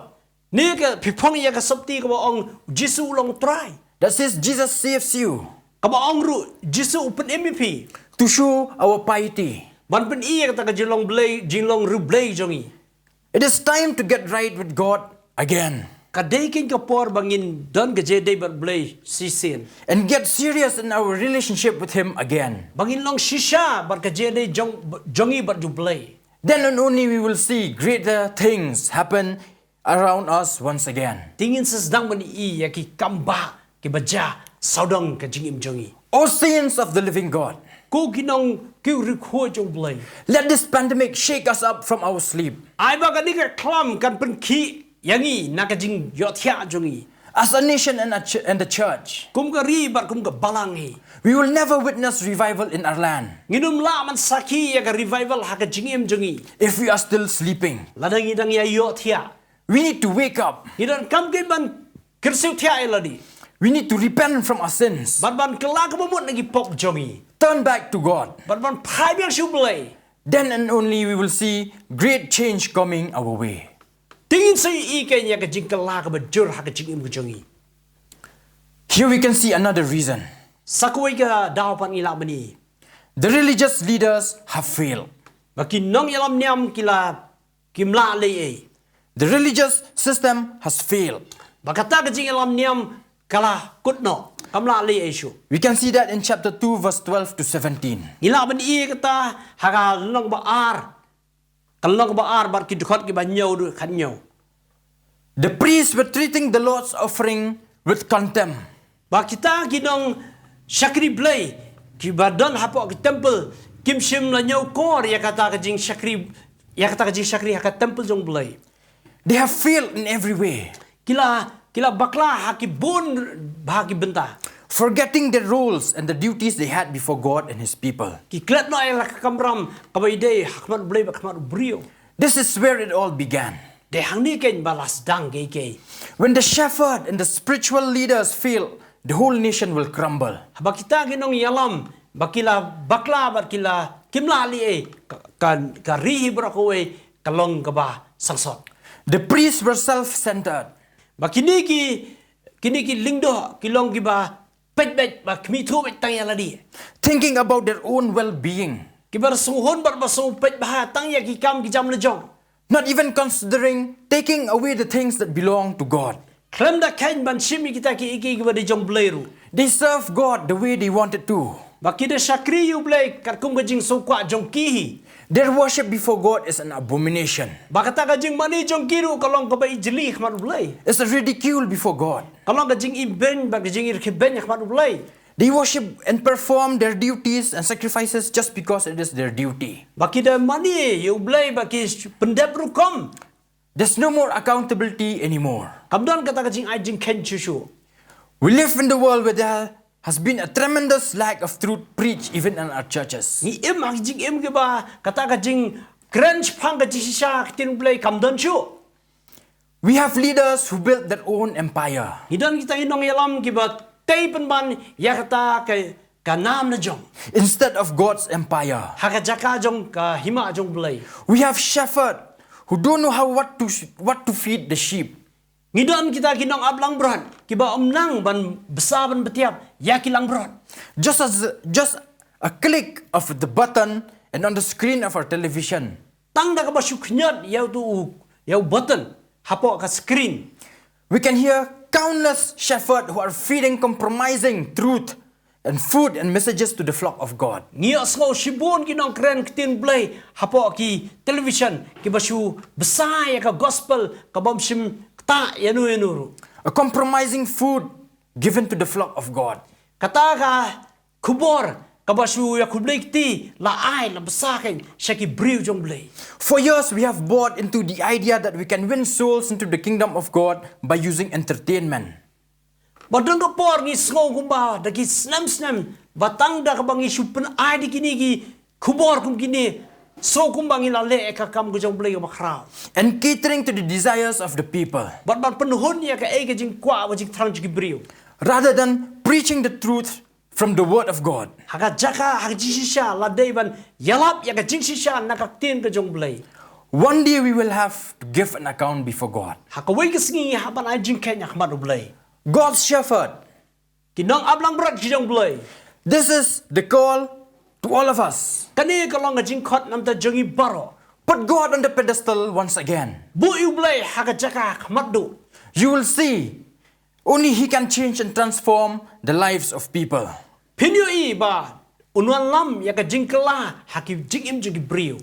Ni ka phipong ya ka sapti ka ba ong Jisu long try. that says Jesus saves you, Ka ba ong ru Jisu upen MVP. to show our piety. Ban pen iya ka ta ka jilong blay jinglong ru blay jongi. It is time to get right with God again Ka deikin ka por bangin don ka jede bar blay sisin. and get serious in our relationship with Him again. Bangin long shisha bar ka jede jongi bar ju blay. Then and only we will see greater things happen around us once again. Tingin sa sedang mani i ya ki kamba ki baja saudong ka jingim jongi. O saints of the living God, Ku kinong kiu rikho jong blay. let this pandemic shake us up from our sleep. Ai ba ka ni ka klam kan pen ki yangi nakajing yothya jongi. As a nation and the church, Kum ka ri bat kum ka balangi. we will never witness revival in our land Nginum la man saki ya ka revival ha ka jingim jongi. if we are still sleeping. Ladang idang ya yothya. We need to wake up. Ngidan kam ke ban kirsiu thya eladi. We need to repent from our sins. Bat ban kelak mamut nagi pok jongi. Turn back to God. Bat ban phai biang siu blay. Then and only we will see great change coming our way. Tingin sa i kay ya ka jing kelak ba jur ha ka jingim ka jongi. Here we can see another reason. Sakuai ka daw pan ila bani. The religious leaders have failed. Baki nong yalam niam kila kimla le e. The religious system has failed. Bakata ka jing yalam niam kala kutno kamla le e shu. We can see that in chapter 2 verse 12 to 17. Ila bani i kata haga nong ba ar. Kalong ba ar bar ki dkhot ki ba nyau du khan nyau. The priests were treating the Lord's offering with contempt. Ba kita kinong shakri blay ki badan hapo ki temple kim shim la nyau kor ya kata ka jing shakri ha temple jong blay. They have failed in every way, Kila bakla ha ki bon ba ki benta. forgetting their roles and the duties they had before God and His people. Ki klet no ay la kamram kabay day hakmat blay hakmat brio. This is where it all began. De hang ni ken balas dang ke. When the shepherd and the spiritual leaders fail, the whole nation will crumble. Bakita ginong yalam bakila bakla bakila kimla li e ka rihi brako e kalong kaba sangsot. The priests were self-centered. Bakini ki lingdo kilong kiba pet ba kmi thu bet tang yaladi. Thinking about their own well-being, Kibar suhon bar baso pet ba tang ya ki kam ki jam le jong. not even considering taking away the things that belong to God. Klem da kain ban shimi kita ki iki kiba de jong bleru. They serve God the way they wanted to. Bakida shakri yu blay karkum ka jing so kwa jong kihi. Their worship before God is an abomination. Bakata ka jing mani jong kiru kalong ka ba ijli khmat blay. It's a ridicule before God. Kalong ka jing iben ba ka jing ir khben khmat blay. They worship and perform their duties and sacrifices just because it is their duty. Bakida mani yu blay baki pendep rukom. There's no more accountability anymore. Kamdan kata ka jing ai jing ken chushu. We live in the world where there has been a tremendous lack of truth preached even in our churches. Ni im ak jing im ke ba kata ka jing crunch phang ka jisha tin blay kamdan chu. We have leaders who built their own empire. Hidan kita inong yalam ki ba tay ban ya kata ka nam na jong. Instead of God's empire. Haka jaka jong ka hima jong blay. We have shepherds who don't know what to feed the sheep. Ngidon kita kinong ablang brod. Kiba omnang ban besar ban betiap ya kilang brod. Just a click of the button and on the screen of our television. Tang da ka ba syuknyat yau button hapo ka screen. We can hear countless shepherds who are feeding compromising truth and food and messages to the flock of God. Ngia sko shibon kinong kren kitin blay hapo ki television kiba syu besar ya ka gospel ka bom sim ta yanu. A compromising food given to the flock of God. Kata ka kubor kabashu ya kublay ti la ai la besakin shaki briu jong blay. For years we have bought into the idea that we can win souls into the kingdom of God by using entertainment. Badang ka por ni sngo kumba dagi snam batang da ka bangi supen ai di kini ki kubor kum kini so kumbang ila le ka kam go jong blay makrao. And catering to the desires of the people. Bat penuhun ya ka e ka jing kwa jing trang jing briu. Rather than preaching the truth from the word of God. Haka jaka haka jisisha la dayban yalap ya ka jing sisha nakaktin ka jong blay. One day we will have to give an account before God. Haka way ka singi haban ai jing kenya khmat blay. God's shepherd. Kinong ablang berat ki jong blay. This is the call to all of us. Kani ka long ka jing khot nam ta jongi baro. Put God on the pedestal once again. Bu yu blay haka jaka khmat du. You will see only He can change and transform the lives of people. Pinyo i ba unwan lam ya ka jing kala haki jing im jing briu.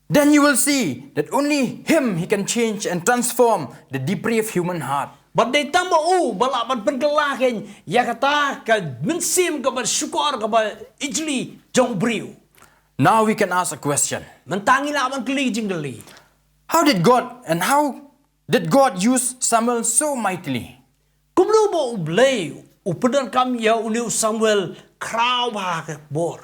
Then you will see that only Him He can change and transform the depraved human heart. Badai tama balak ban penggelahin ya kata ka mensim ka ban syukur ka ban ijli jong briu. Now we can ask a question. Mentangi la ban keli jing deli. How did God use Samuel so mightily? Kumlu ba ublay upedan kam ya uniu Samuel kraw ba ka bor.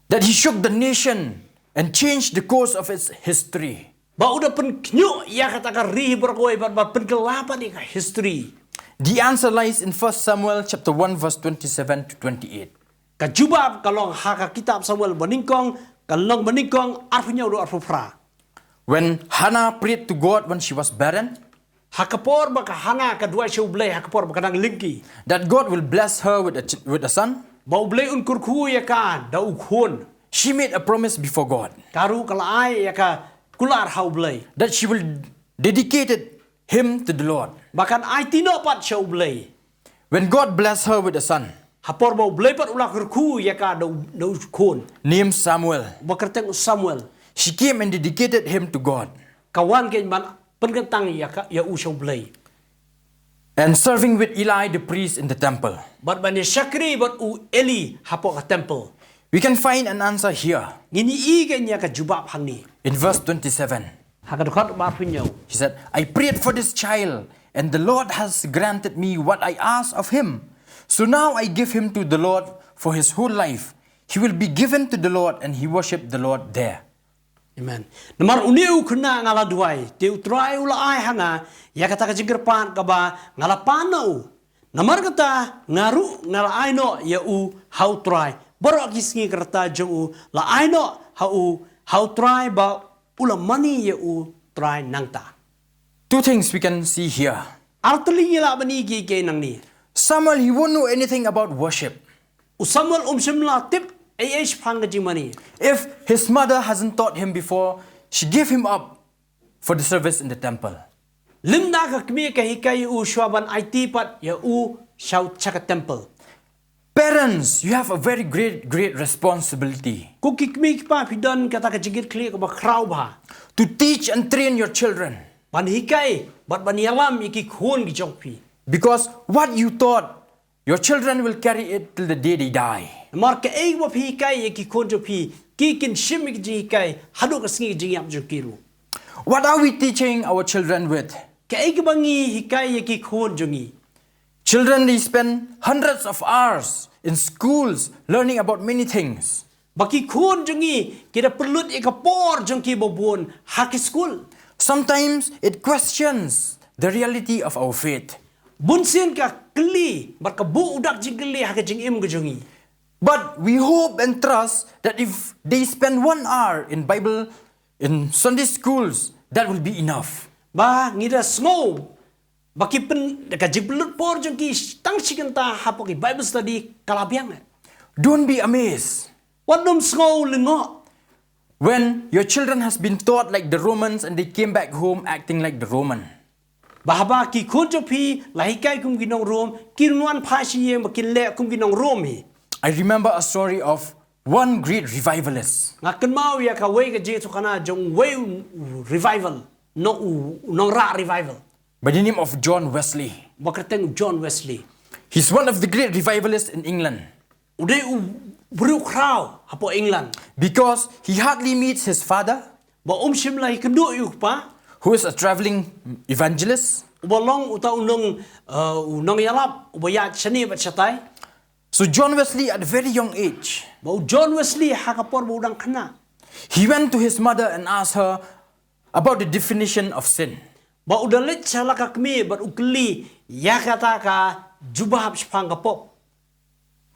That he shook the nation and changed the course of its history. Ba udah pen knyu ya kata ka ri bergoi ba penggelapan ni ka history. The answer lies in 1 Samuel chapter 1 verse 27 to 28. Kajubab kalong haka kitab Samuel baningkong kalong baningkong arpunya do arpufra. When Hannah prayed to God when she was barren, Hakapor baka hana kadua siya ublay hakapor baka nang lingki. that God will bless her with a son, Ba ublay un kurku ya ka da ukhon. she made a promise before God Karu kalaay ya ka kular ha ublay. that she will dedicate him to the Lord. Bahkan ay tinopat siya ublay. When God blessed her with a son Hapor ba ublay pat ulah kurku ya ka da ukhon. named Samuel, Bakarteng Samuel. she came and dedicated him to God. Kawan kay man pengentang ya ka ya siya ublay. And serving with Eli the priest in the temple. Bat bani syakri bat u Eli hapok ka temple. We can find an answer here Ngini igen ya ka jubab hang ni. in verse 27. Hakadukhat ba punyo. He said, I prayed for this child, and the Lord has granted me what I asked of him. So now I give him to the Lord for his whole life. He will be given to the Lord, and he worshiped the Lord there. Amen. Namar uniu kena ngala duai. Tiu trai ula ai hanga ya kata ka jinggerpan ka ba ngala panau. Namar kata ngaru ngala ai no ya u how try. Baru kisngi kerta jong u la ai no how try ba ula mani ya u try nangta. Two things we can see here. Artli la bani gi ke nang ni. Samuel, he won't know anything about worship. U Samuel simla tip ai phang ka jimani. If his mother hasn't taught him before, she gave him up for the service in the temple. Limna ka kmi ka hikai u shwaban IT pat ya u shau chaka temple. Parents, you have a very great responsibility Ku kikmi pa pidon kata ka jingir kli ka ba kraw ba. to teach and train your children. Ban hikai bat ban yalam iki khon gi jongpi. Because what you taught, your children will carry it till the day they die. Mar ka ei wa phi kai iki khon jo phi ki kin shimik ji kai hadu ka sngi ji yam jo kiru. What are we teaching our children with? Ka ei ki bangi hikai iki khon jo ngi. Children, they spend hundreds of hours in schools learning about many things. Baki khon jo ngi kira perlut ikapor jong ki bobon haki school. Sometimes it questions the reality of our faith. Bunsin ka kli bar ka bu udak jing kli haki jing im jo ngi. But we hope and trust that if they spend 1 hour in Sunday schools, that will be enough. Ba ngira snow baki pen ka jing perlut por jong ki tang sikenta hapoki Bible study kalabiang. Don't be amazed Wadum snow lingo. when your children has been taught like the Romans and they came back home acting like the Roman. Bahaba ki khonjo phi lahikai kum ginong rom kinwan phashi ye makin le kum ginong rom hi. I remember a story of one great revivalist. Ngakan mau ya ka wei ka je kana jong wei revival no ra revival. By the name of John Wesley. Bakarteng John Wesley. He's one of the great revivalists in England Udai bru crowd hapo England. because he hardly meets his father, Ba sim lai kendu yu pa. who is a traveling evangelist. Ubalong uta unong yalap ubaya chani bat chatai. So John Wesley at a very young age, Ba John Wesley hakapor ba udang kana. he went to his mother and asked her about the definition of sin. Ba udalit sala ka kmi bat ukli ya kata ka jubahap spang kapop.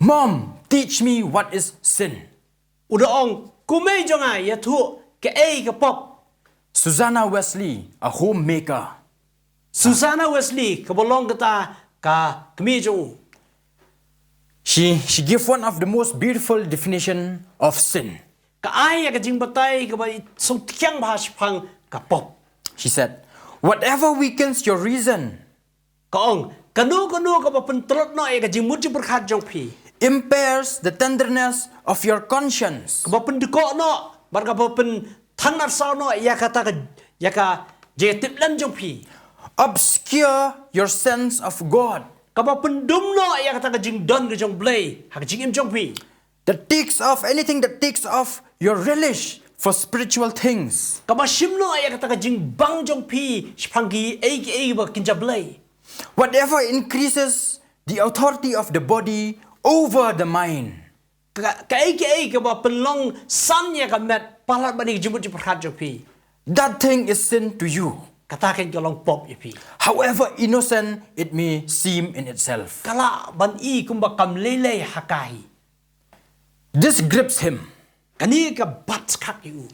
Mom, teach me what is sin. Udaong kumay jonga ya tu ke ei ka pop. Susanna Wesley, a homemaker, Susanna Wesley kabolong kata ka kmi jong. she gave one of the most beautiful definition of sin. Ka ai ka jing batay ka ba so tiang bahas pang ka pop. She said, whatever weakens your reason, Kaong kanu ka ba pentrot no e ka jing muti berkhat jong pi. impairs the tenderness of your conscience, Ka ba pendeko no bar ka ba pen thanar sao no ya kata ka ya ka je tiplan jong pi. obscure your sense of God, Kaba pendum no ya kata ka jing don ke jong blay, ha ka jing im jong pi. that takes off anything that takes off your relish for spiritual things. Kaba shim no ya kata ka jing bang jong pi, shpangi ei ba kinja blay. Whatever increases the authority of the body over the mind. Ka ei kaba penlong san ya ka met palat bani jimut jiprat jong pi. That thing is sin to you, Katakan ka long pop ya pi. however innocent it may seem in itself. Kala ban I kumba kam lele hakai. This grips him, Kani ka bat kak yu.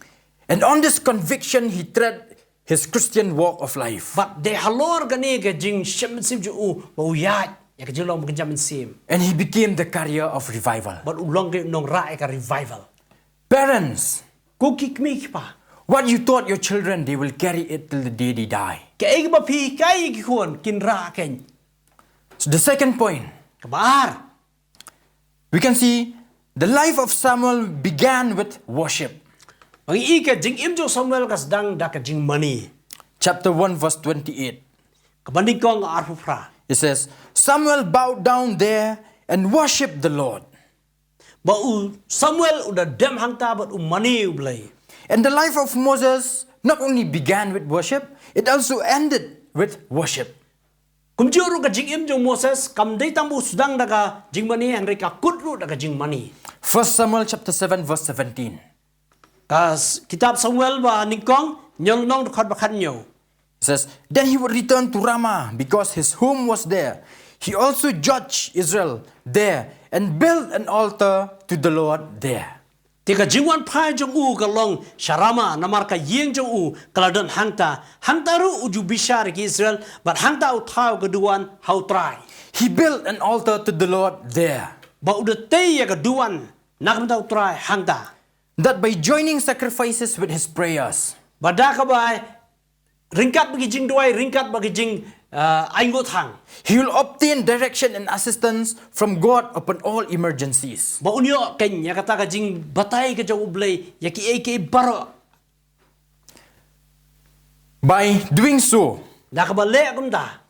and on this conviction he tread his Christian walk of life. But de halor kani ka jing shem sim ju ba uyat ya ka jing long kenjam sim. And he became the carrier of revival. But ulong ke nong ra ka revival. Parents, Ku kikmi pa. what you taught your children, they will carry it till the day they die. Ka ei ba pi kai ki kon kin ra ken. So the second point, Kabar. we can see the life of Samuel began with worship. Mangi ika jing im jo Samuel kas dang da ka jing mani. Chapter 1 verse 28. Kabanding kong arfu fra. It says, Samuel bowed down there and worshipped the Lord. Ba u Samuel udah dem hangta but mani ulay. And the life of Moses not only began with worship, it also ended with worship. Kumjuru ka jing im jo Moses kam dei tambu sudang da ka jing mani and reka kutru da ka jing mani. 1 Samuel chapter 7 verse 17. Kas kitab Samuel ba ningkong nyol nong khot ba khan nyo. It says, then he would return to Ramah because his home was there. He also judged Israel there and built an altar to the Lord there. Tika jingwan pai jong u ka long Sharama namar ka yeng jong u kaladon hangta ru uju bishar ki Israel but hangta u thau ka duan how try. He built an altar to the Lord there. Ba udah tei ya ka duan nakam tau try hangta. That by joining sacrifices with his prayers, Bada ka ba ringkat bagi jing duai ringkat bagi jing aingot hang. he will obtain direction and assistance from God upon all emergencies. Ba unyo ken ya kata ka jing batay ka jong ublay ya ki AK baro. By doing so, Da ka ba le akum da.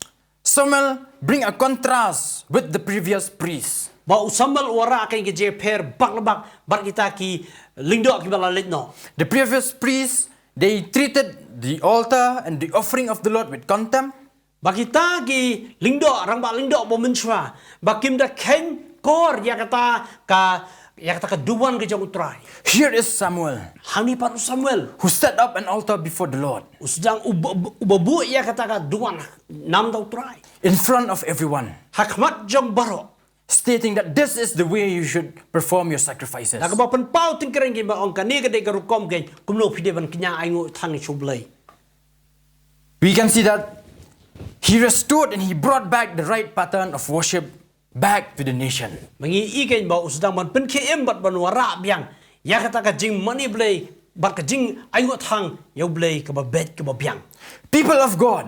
Samuel bring a contrast with the previous priests. Ba usambal wara ken ki je per baklabak bar kita ki lingdo ki bala letno. The previous priests, they treated the altar and the offering of the Lord with contempt. Bakita ki lingdo rang ba lingdo bo menchwa bakim da ken kor ya kata ka duan ke jong utrai. Here is Samuel, Hani paru Samuel who set up an altar before the Lord usdang ubabu ya kata ka duan nam da utrai. in front of everyone, Hakmat jong baro. stating that this is the way you should perform your sacrifices. Nak ba pen pau tingkering ki ba ong kani ka de ka rukom gen kumno pide ban knya aingo thang chublai. We can see that he restored and he brought back the right pattern of worship back to the nation. Mangi iken ba usdang man pen KM bat ban wara biang ya kata ka jing money blay bat ka jing aingo thang yo blay ka ba bet ka ba biang. People of God,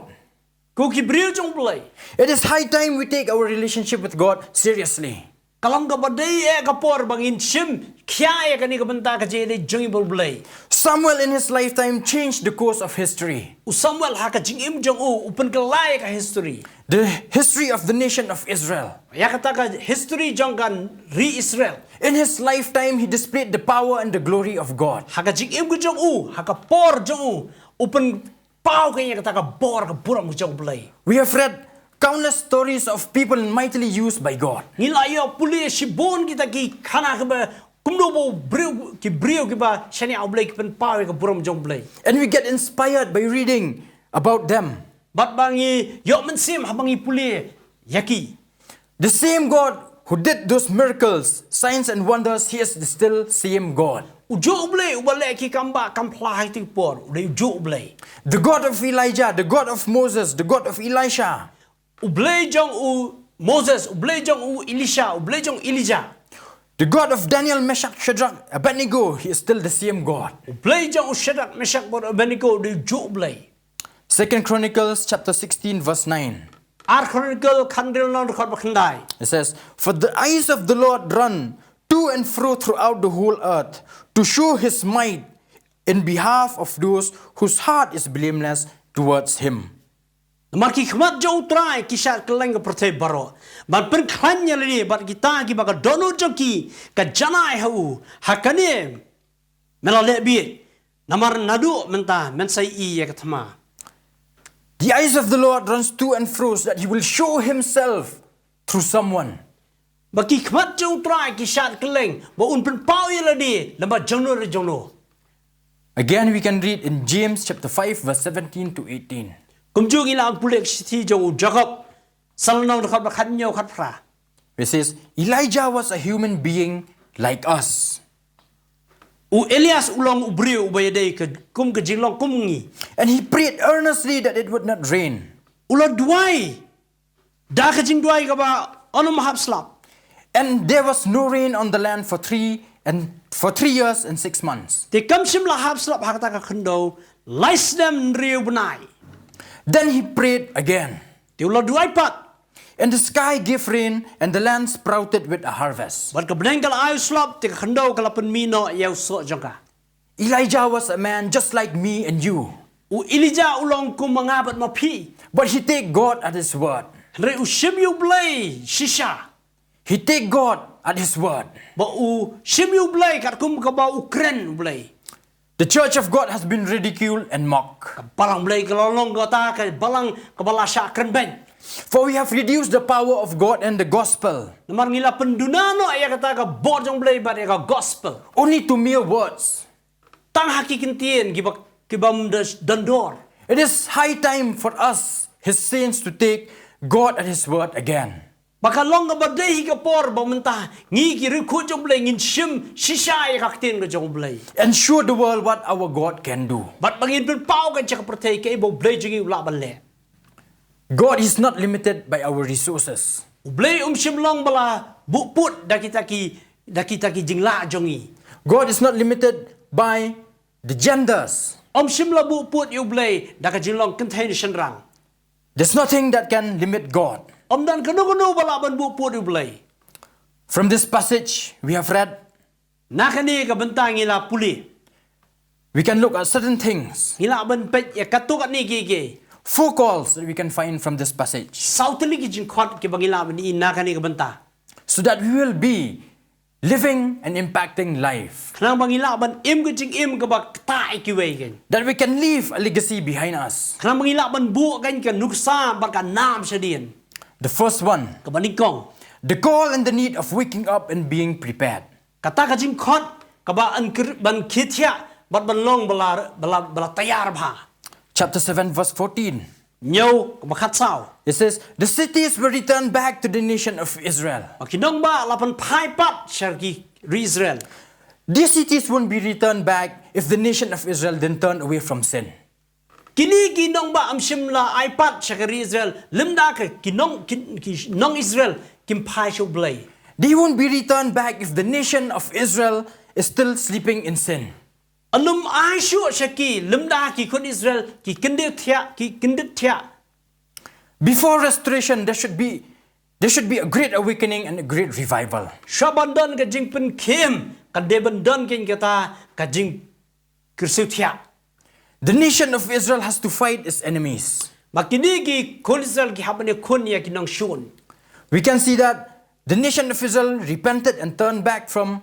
Ku ki briu jong blay. it is high time we take our relationship with God seriously. Kalang ka badai ka por bangin sim kya ya kani ka banta ka jele jong blay. Samuel in his lifetime changed the course of history. U Samuel ha ka jing im jong u upen ka lai ka history. The history of the nation of Israel. Ya kata ka history jong kan re Israel. In his lifetime, he displayed the power and the glory of God. Ha ka jing im jong u ha ka por jong u upen pau ka ya kata ka bor ka buram jong blay. We have read countless stories of people mightily used by God. Ngila yo puli shibon kita ki khana ka ba kumno bo briu ki ba shani au blay ki pen pau ka buram jong blay. And we get inspired by reading about them. Bat bangi yo men sim ha bangi puli yaki. The same God who did those miracles, signs and wonders, he is the still same God. Ujo blay ubale ki kamba kamplai ti por uday ujo blay. The God of Elijah, the God of Moses, the God of Elisha. Ublay jong u Moses, ublay jong u Elisha, ublay jong Elijah. The God of Daniel, Meshach, Shadrach, Abednego, he is still the same God. Ublay jong u Shadrach, Meshach, Abednego uday ujo blay. 2 Chronicles chapter 16 verse 9. Ar Chronicle khandil non record bakhandai. It says, for the eyes of the Lord run to and fro throughout the whole earth to show his might in behalf of those whose heart is blameless towards him. Namar ki khmat jauh try kisah keleng ke pertai baro. Ban pen klanya lini bat kita ki baka dono joki ka janai hau hakane melale bi. Namar nadu menta mensai I ya katma. The eyes of the Lord runs to and fro so that he will show himself through someone. Baki khmat jauh try kisah keleng ba un pen pau ya lani lamba jono re jono. Again, we can read in James chapter 5, verse 17 to 18. Kumjung ila pulek siti jauh Jacob salnong dekat bakhan nyaw khat fra. It says, Elijah was a human being like us. U Elias ulong ubri ubayadai ke kum ke jinglong kumungi. And he prayed earnestly that it would not rain. Ulo duai. Da ke jing duai ka ba ono mahap slap. And there was no rain on the land for 3 years and 6 months. Te kam sim la hap slap hakata ka khndo lais dem riu benai. Then he prayed again. Te ulo duai pat. And the sky gave rain, and the land sprouted with a harvest. Bat ka benengkal ayu slap te khndo kalapan mino yau so jangka. Elijah was a man just like me and you. U Elijah ulong kum mangabat mapi. But he take God at his word. Re u sim yu blay shisha. He take God at his word. Ba u sim yu blay kat kum ka ba Ukraine blay. The church of God has been ridiculed and mocked. Balang blay kalolong kata ka balang kabala sya kren ben. For we have reduced the power of God and the gospel Namar ngila pendunano ayah kata ka bot jong blay bat ka gospel. only to mere words. Tang hakikintien kibam dandor. It is high time for us, his saints, to take God at his word again. Baka long ka badai ka por ba mentah ngi ki rikhu jong blay ngin shim shisha ya kaktin ka jong blay. And show the world what our God can do. Bat bangin pen pau ka jaka pertai ka ibo blay jingi ula balle. God is not limited by our resources. Blay shimlong bala bukput da kita ki jingla jongi. God is not limited by the genders. Shimla bukput yu blay da ka jinglong kentai ni shenrang. There's nothing that can limit God. Dan kanu bala ban bukput yu blay. From this passage we have read, Nakani ka bentang ila puli. we can look at certain things. Ila ban pet ya katuk ni gege. 4 calls that we can find from this passage, Sautli ki jing khot ki bangila ban ina kani ka benta. so that we will be living and impacting life, Kanang bangila ban im ki jing im ka ba tai ki wei gen. that we can leave a legacy behind us. Kanang bangila ban bu gan ka nuksa ba ka nam sedien. The first one, Ka banikong. the call and the need of waking up and being prepared. Kata ka jing khot ka ba an ban khithia bat ban long bala tayar bha. Chapter 7 verse 14. Nyau ka ba khat sao. It says, the cities were returned back to the nation of Israel. Makinong ba lapan phai pat syarki Israel. These cities won't be returned back if the nation of Israel didn't turn away from sin. Kini kinong ba am shimla iPad syarki Israel limda ka kinong Israel kim phai shu blay. They won't be returned back if the nation of Israel is still sleeping in sin. Anum aishu syarki limda ki kun Israel ki kindit thia. Before restoration, there should be a great awakening and a great revival. Shabandan ka jing pen kim ka debandan kin kata ka jing kirsu thia. The nation of Israel has to fight its enemies. Makini ki kun Israel ki hapane kun ya kinong shun. We can see that the nation of Israel repented and turned back from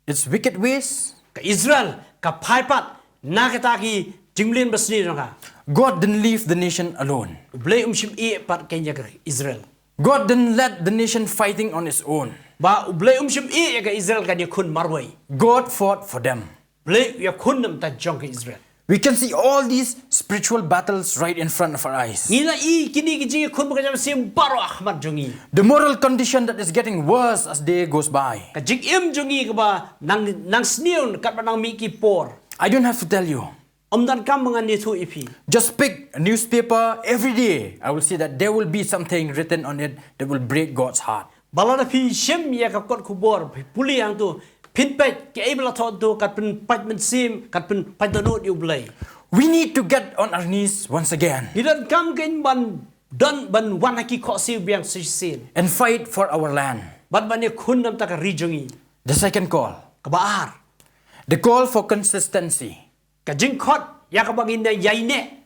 its wicked ways. Ka Israel ka phai pat na kata ki jinglin basni ka. God didn't leave the nation alone. Blay shim e pat kenya ka Israel. God didn't let the nation fighting on its own. Ba blay shim e ka Israel ka ni kun marway. God fought for them. Blay ya kun nam ta jong ka Israel. We can see all these spiritual battles right in front of our eyes. Ngila kini ki jing kun ba jam sim baro ahmad jongi. The moral condition that is getting worse as day goes by. Ka jing jongi ka ba nang snion kat ba nang mi ki por. I don't have to tell you. Dan kam mga nitu ipi. Just pick a newspaper every day. I will see that there will be something written on it that will break God's heart. Balada pi shem ya ka kot kubor puli ang tu pinpet ke ibla thot tu kat pen pat men sim kat pen pat donut yu blay. We need to get on our knees once again Hidan kam ken ban wan haki kho si biang sin. and fight for our land. Ban ban ye kun nam ta ka rijongi. The second call, Ka baar. the call for consistency. Ka jing khot ya ka bangin na yai ne.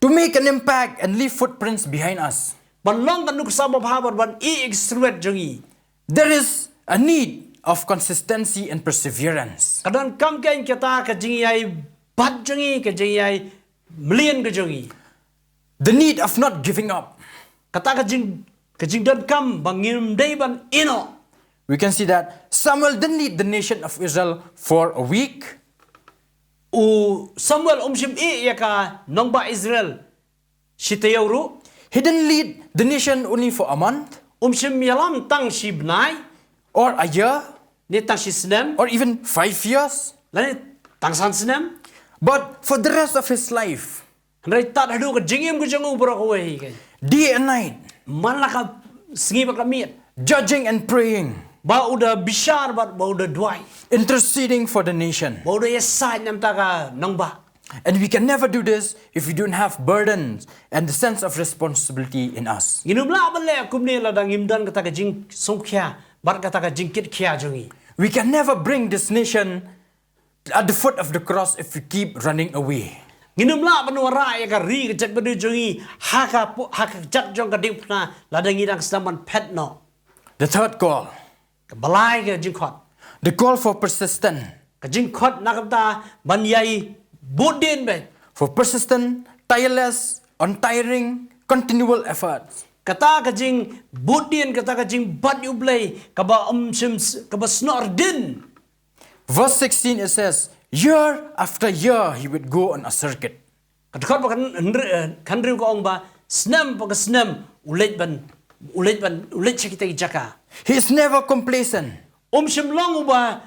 to make an impact and leave footprints behind us. Ban long kan nuk sabab habar ban extruet jongi. There is a need of consistency and perseverance. Kadan kam kain kita ka jingi ai bat jongi ka jingi ai mlien ka jongi. The need of not giving up. Kata ka jing dan kam bangim dei ban ino. We can see that Samuel didn't lead the nation of Israel for a week. U Samuel umshim ya ka nongba Israel shitayuru. He didn't lead the nation only for a month Umshim yalam tang shibnai or a year ni tang shisnem or even 5 years, lani tang san sinem. but for the rest of his life, Rai tat hadu ka jingim ku jongu bro ko wei kai. day and night, Malaka singi ba kamiet. judging and praying, Ba udah bishar ba udah duai. interceding for the nation. Ba udah yesai nam ta ka nongba. And we can never do this if we don't have burdens and the sense of responsibility in us. Ginum la bale kumne la dang imdan kata ka jing songkya bar kata ka jing kit kya jongi. We can never bring this nation at the foot of the cross if we keep running away. Ginum la banwara ya ka ri ka jat badu jongi haka jat jong ka ding na la dang idang saman pet no. The third call, Ka balai ka jing khot. the call for persistent, Ka jing khot nakata ban yai bodin be. for persistent, tireless, untiring, continual efforts. Kata ka jing bodin kata ka jing bat ublay ka ba sim ka ba snor din. Verse 16 it says, year after year he would go on a circuit. Kadkhot ba kan riu ko ong ba snam pa ka snam ulit ban sakita jaka. He is never complacent. Sim long ba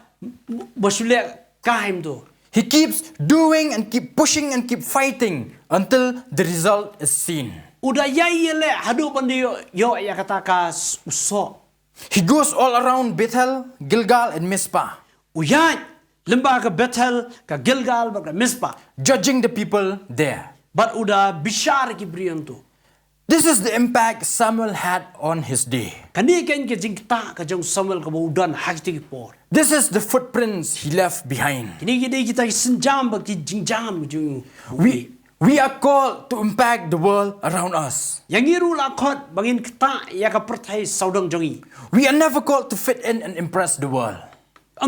basule kaim to. He keeps doing and keep pushing and keep fighting until the result is seen. Udah yai le hadu pan yo ya kata ka uso. He goes all around Bethel, Gilgal, and Mizpah, Uyat lemba ka Bethel ka Gilgal ba ka Mizpah. judging the people there. But udah bishar ki brian to. This is the impact Samuel had on his day. Kani kan ke jing ta ka jong Samuel ka udan hakti por. This is the footprints he left behind. Kini kita senjam ba ki jing jam jong. We are called to impact the world around us. Yang iru la khot bangin kita ya ka perthai saudang jongi. We are never called to fit in and impress the world.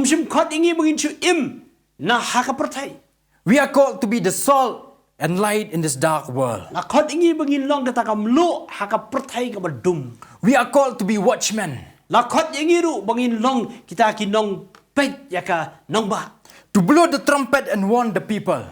Sim khot ingi bangin chu im na ha ka perthai. We are called to be the salt and light in this dark world. La khot ingi bangin long kata kam lo ha ka perthai ka badum. We are called to be watchmen, La khot ingi ru bangin long kita ki nong pet ya ka nong ba. to blow the trumpet and warn the people.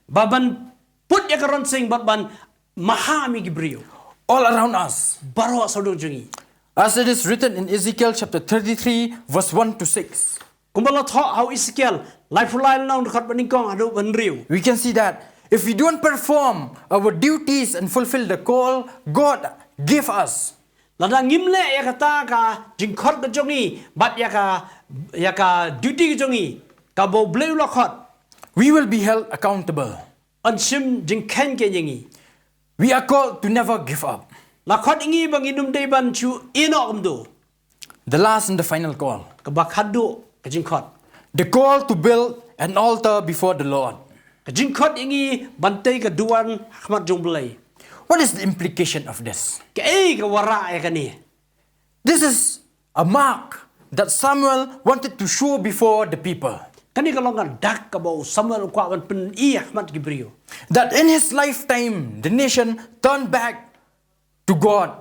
Baban put ya ka ron sing ban mahami gibrio. All around us. Baro saudang jongi. As it is written in Ezekiel chapter 33 verse 1 to 6. Kumbala tho how Ezekiel life line long khot baning kong adu ban riu. We can see that if we don't perform our duties and fulfill the call God gave us, Lada ngimle ya kata ka jing khot ka jongi bat ya ka duty ka jongi ka bo bleu la khot. we will be held accountable. An sim jing ken ke yengi. We are called to never give up. La khot ingi bang inum dei ban chu ino kumdo. The last and the final call. Ka bakhadu ka jing khot. The call to build an altar before the Lord. Ka jing khot ingi bantay ka duan khmat jong blai. What is the implication of this? Ka ka wara ya kani. This is a mark that Samuel wanted to show before the people. Kani ka longan dak ka bo Samuel kwa ban pen khmat gibrio. That in his lifetime, the nation turned back to God.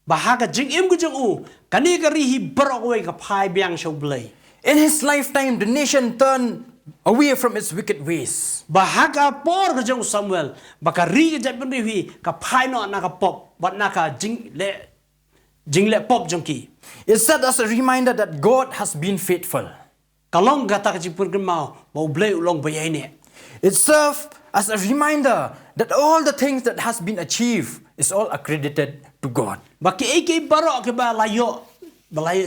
Bahaga jing im ku jong u kani ka rihi barok ka phai biang shau blai. In his lifetime, the nation turned away from its wicked ways. Bahaga por ka jong Samuel baka ri ka jap rihi ka phai no na ka pop bat na ka jing le pop jong ki. It served as a reminder that God has been faithful. Kalong gata ka jing purgin mau mau blai ulong bayai ne. It served as a reminder that all the things that has been achieved is all accredited to God. Baki eke barok ke ba layo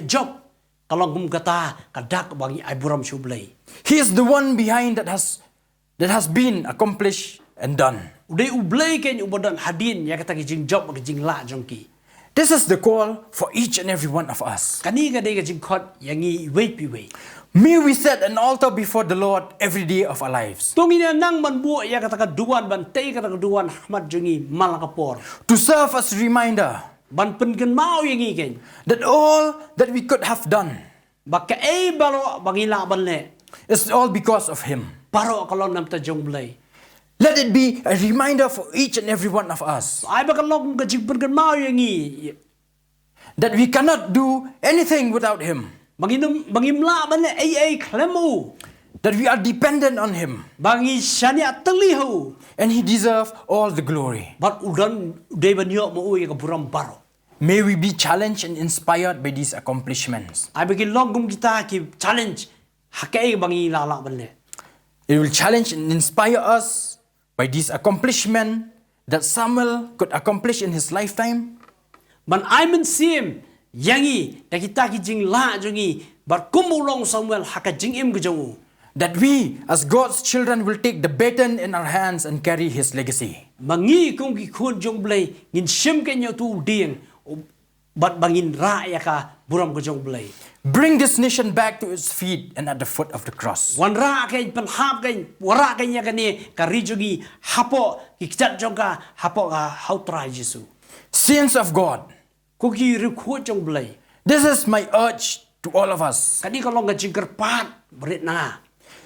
job. Kalong gum gata ka dak bangi ai buram shu blai. He is the one behind that has been accomplished and done. Udai ublai ken ubadan hadin ya kata ki jing job ki jing la jong ki. This is the call for each and every one of us. Kani ka dei ka jing khot yangi wait pi wait. May we set an altar before the Lord every day of our lives Tong ina nang manbu ya kata duan ban tei kata duan Ahmad jungi malakapor. to serve as a reminder Ban pengen mau yang iken. that all that we could have done Baka baro bangila ban le. is all because of Him. Baro kalau nam ta jong blay. Let it be a reminder for each and every one of us Ay baka long ka jing pengen mau yang i. that we cannot do anything without Him, Bangimla ban le ay klemu. that we are dependent on Him, Bangi syania telihu. and He deserves all the glory. Bat udan de ban yo mo uy ka buram baro. May we be challenged and inspired by these accomplishments. Ay bagi long gum kita ki challenge. Hakai bangi lala ban le. It will challenge and inspire us by these accomplishments that Samuel could accomplish in his lifetime. Man ay men sim yangi da kita ki jing la jungi bar kumulong Samuel haka jing im gejong. That we, as God's children, will take the baton in our hands and carry His legacy. Mangi kung ki khun jong blay ngin sim ke nyo tu ding bat bangin ra ya ka buram gejong blay. Bring this nation back to its feet and at the foot of the cross. Wan ra ke pan hap ke wara ke nya kani ka rijugi hapo ki chat jong ka hapo ka how try Jesu. Saints of God, Ku ki ru khu jong blay. this is my urge to all of us. Kadi kalau ngajing kerpat berit na.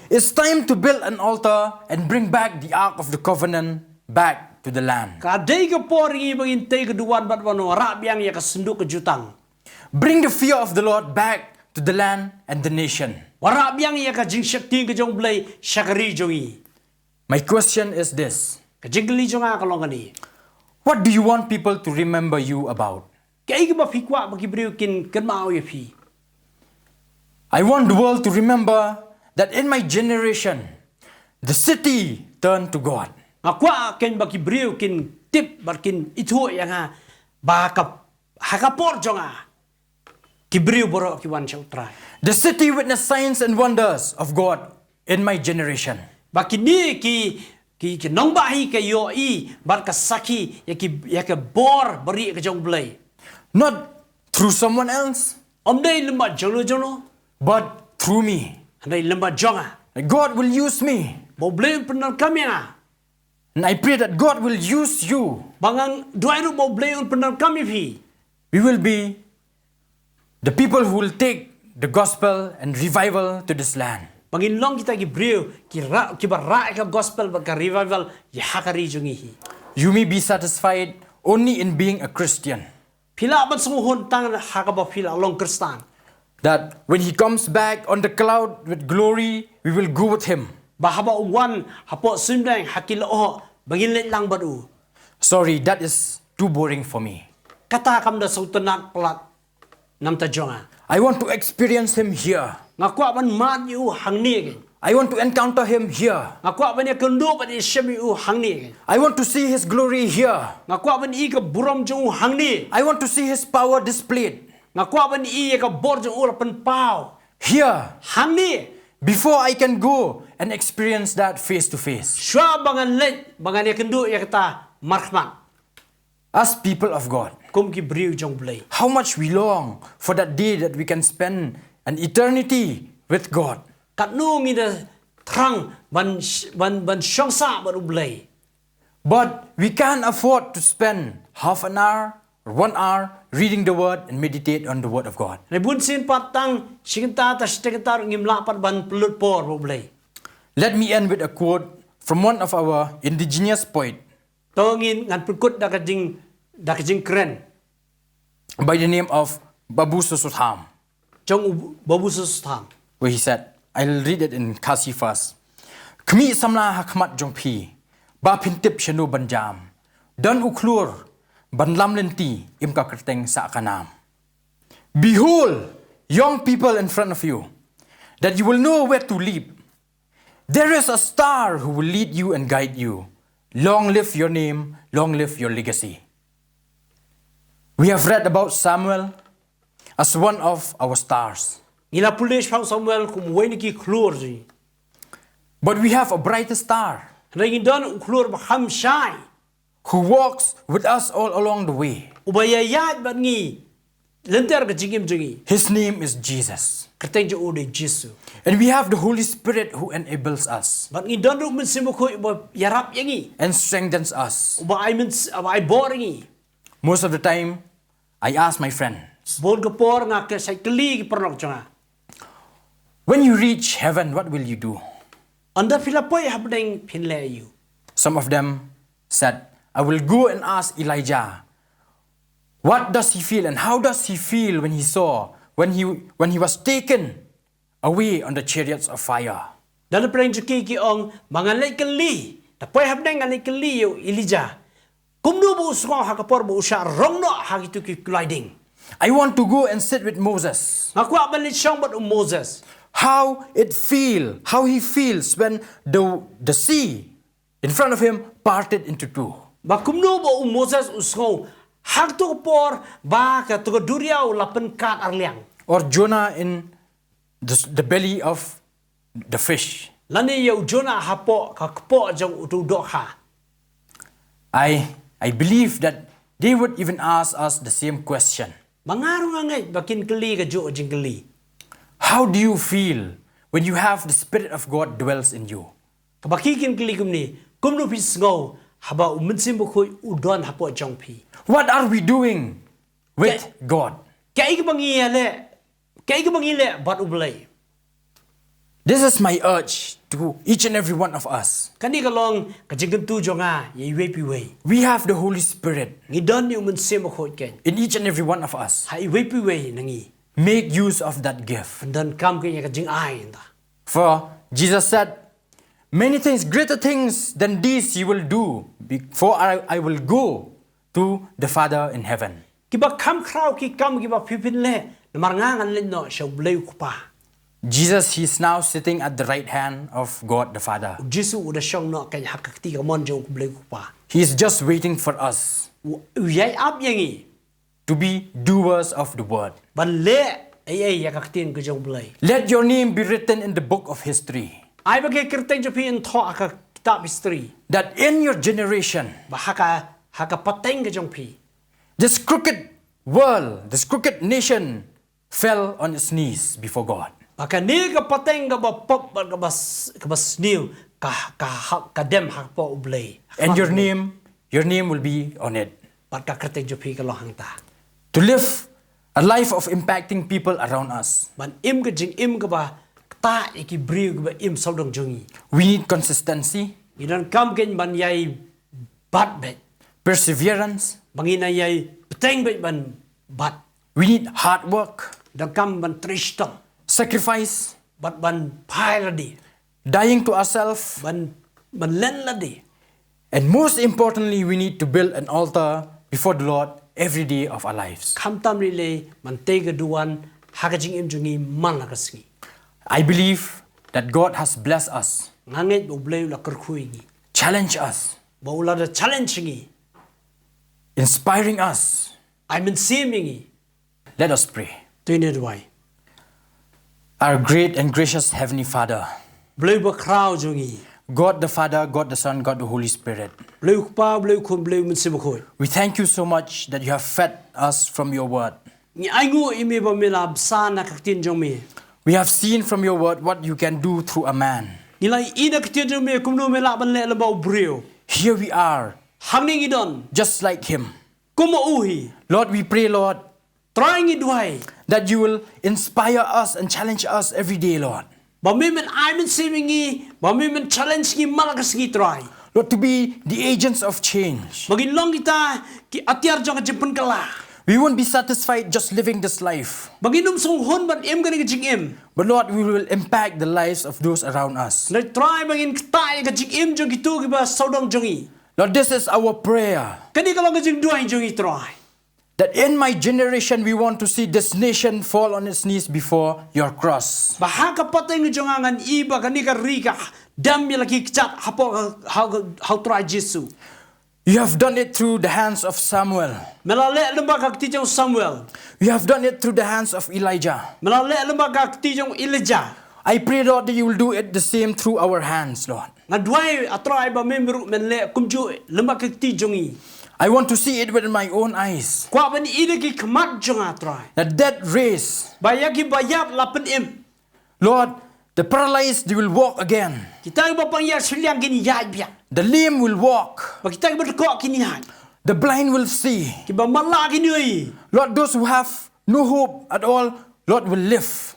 It's time to build an altar and bring back the Ark of the Covenant back to the land. Kadai ke pori bangin tei keduan bat wano ra biang ya ka senduk ke jutang. Bring the fear of the Lord back to the land and the nation. Wara biang ya ka jing shakti ke jong blay syakari jongi. My question is this: Ka jingli jonga kalong kani. what do you want people to remember you about? Kai ke ba fikwa bagi briu kin ken mau ya fi. I want the world to remember that in my generation, the city turned to God. Akwa ken bagi briu kin tip barkin itu yang ha ba ka hakapor jonga. Ki briu boro ki wan chau try. The city witnessed signs and wonders of God in my generation. Baki ni ki nong bahi ke yo i bar ka saki ya ke bor beri ke jong blay. Not through someone else, Omdai lembat jono but through me. andai lembat jonga. God will use me. Mau blay penar kami na. And I pray that God will use you. Bangang dua itu mau blay penar kami fi. We will be the people who will take the gospel and revival to this land. Bangin long kita ki briu ki bara ka gospel ba ka revival ya hakari jongi hi. You may be satisfied only in being a Christian. Pila ban sumuhon tang hakaba pila long Kristan. That when He comes back on the cloud with glory, we will go with Him. Bahaba wan hapo sundang hakilo bangin let lang badu. Sorry, that is too boring for me. Kata kam da sultanat pelat nam ta jonga. I want to experience Him here. Ngakwa ban man yu hang ni ke. I want to encounter Him here. Ngakwa ban ya kendo ban shemi u hang ni ke. I want to see His glory here. Ngakwa ban i ka buram jong hang ni. I want to see His power displayed Ngakwa ban i ka bor jong ur pen pau. here Hang ni. before I can go and experience that face to face. Shwa bangan let bangan ya kendo ya kata marhmat. As people of God, Kum ki briu jong blay. how much we long for that day that we can spend an eternity with God. Kat nu ngi da trang ban shongsa baru blay. But we can't afford to spend half an hour or 1 hour reading the Word and meditate on the Word of God. Nay bun sin patang sigenta ta stegenta ngim lapat ban pelut por blay. Let me end with a quote from one of our indigenous poets Tongin ngan pukut da kajing keren. by the name of Babu Susutham, Jong babu sustam. where he said, I'll read it in Khasi first. Kmi samla hakmat jongpi, ba pintip shanu banjam, dan uklur, ban lam lenti imka kerteng sa kanam. Behold, young people in front of you, that you will know where to leap. There is a star who will lead you and guide you. Long live your name, long live your legacy. We have read about Samuel as one of our stars. Ngila pulis pang Samuel kum weni ki klur ji. But we have a brighter star Rengin don klur ba ham shai. who walks with us all along the way. Ubaya yat bat ngi Lenter ka jingim jungi. His name is Jesus. Kerteng jo ode Jesu. And we have the Holy Spirit who enables us Bat ngi don ru men simu ko ba yarap yangi. and strengthens us. Ba ai men ba ai boringi. Most of the time, I ask my friends, Bol ka por nga ke sai kli ki pernok jonga. when you reach heaven, what will you do? Anda filapoi habdeng pinle you. Some of them said, I will go and ask Elijah, what does he feel and how does he feel when he saw, when he was taken away on the chariots of fire? Dan preng juki ki ong mangalai kli. Da poi habdeng ngalai kli yo Elijah. Kumnu bu usgo hakapor bu usha rongno hagitu ki gliding. I want to go and sit with Moses. Ngakwa balit syong bat Moses. How he feels when the sea in front of him parted into two. Ba kumnu bu Moses usgo hak tu por ba ka tu duriau lapen kat arliang. Or Jonah in the belly of the fish. Lani yo Jonah hapo ka kpo jong tu Dkhar. I believe that they would even ask us the same question. Mangaru ngai bakin kli ka jo jing kli. How do you feel when you have the Spirit of God dwells in you? Kabakikin kli kumni kumnu pis ngo haba umensim bu khoi udon hapo jong pi. What are we doing with God? Kai ka bangi le bat ublai. This is my urge to each and every one of us. Kani ka long ka jingkan tu jonga ye we pi we. We have the Holy Spirit Ngi don yu mensim bu khoi ken. in each and every one of us. Hai we pi we nangi. Make use of that gift. And then kam ke ka jing ai nda. For Jesus said, many things, greater things than these you will do, before I will go to the Father in heaven. Kiba kam krau ki kam kiba pipin le. Namar ngangan le no sya blai ku pa. Jesus, he is now sitting at the right hand of God the Father. Jesu udah syong no kay hakakti ka mon jong blai ku pa. He is just waiting for us Uyai ap yangi. to be doers of the word. Ban le ay ya kaktin ko jong blai. Let your name be written in the book of history, Ay bagay kerteng jo pi in tho aka kitab history. that in your generation, Ba haka pateng ka jong pi. this crooked world, this crooked nation fell on its knees before God. Baka ni ka pateng ka ba pop ka bas new ka dem hak po ublay. And your name will be on it. Bat ka kerteng jo pi ka lohang ta. To live a life of impacting people around us. Ban im ka jing im ka ba ta iki briu ka ba im saudong jongi. We need consistency, Idan kam ken ban yai bat bet. perseverance. Bangina yai peteng bet ban bat. We need hard work, Dan kam ban tristom. sacrifice, Bat ban pai ladi. dying to ourselves. Ban len ladi. And most importantly, we need to build an altar before the Lord every day of our lives. Kam tam rile man tega duan haka jing im jongi man la kasngi. I believe that God has blessed us, Nganget bo bleu la kerkhui ngi. challenged us, Ba ula da challenge ngi. inspiring us. I men sim ngi. Let us pray. Tuine duai. Our great and gracious Heavenly Father, Bleu ba krau jongi. God the Father, God the Son, God the Holy Spirit, Bleu pa bleu kun bleu men sim khoi. we thank you so much that you have fed us from your word. Ni aingu imi ba mela sana kaktin jong mi. We have seen from your word what you can do through a man. Nilai ina kaktin jong mi kumno mela ban le ba breu. Here we are, Hamning idon. just like him. Kuma uhi. Lord, we pray, Lord, Trying it duai. that you will inspire us and challenge us every day, Lord. Ba mi men I men sim ngi. Ba mi men challenge ngi malakas ngi try. Lord, to be the agents of change. Magin long kita ki atiar jong jepun kala. We won't be satisfied just living this life. Baginum song hon ban em gani jing em. But Lord, we will impact the lives of those around us. Le try bangin ktai ka jing em jong gitu ki ba saudong jongi. Lord, this is our prayer. Kani ka long jing duai jongi try. That in my generation, we want to see this nation fall on its knees before your cross. Bahaka pateng jongangan iba kani ka rika dam mi lagi kicap hapo how try Jesu. You have done it through the hands of Samuel. Melale lembag ka tijong Samuel. You have done it through the hands of Elijah. Melale lembag ka tijong Elijah. I pray, Lord, that you will do it the same through our hands, Lord. Nga duai atrai ba memru menle kumju lembag ka tijongi. I want to see it with my own eyes. Kwa ban ide ki khmat jonga trai. That dead race, Baya ki bayap lapen im. Lord, the paralyzed, they will walk again. Kita ba pang ya Shillong kini ya bia. The lame will walk. Ba kita ba ko kini ha. The blind will see. Ki ba mala kini oi. Lord, those who have no hope at all, Lord, will live.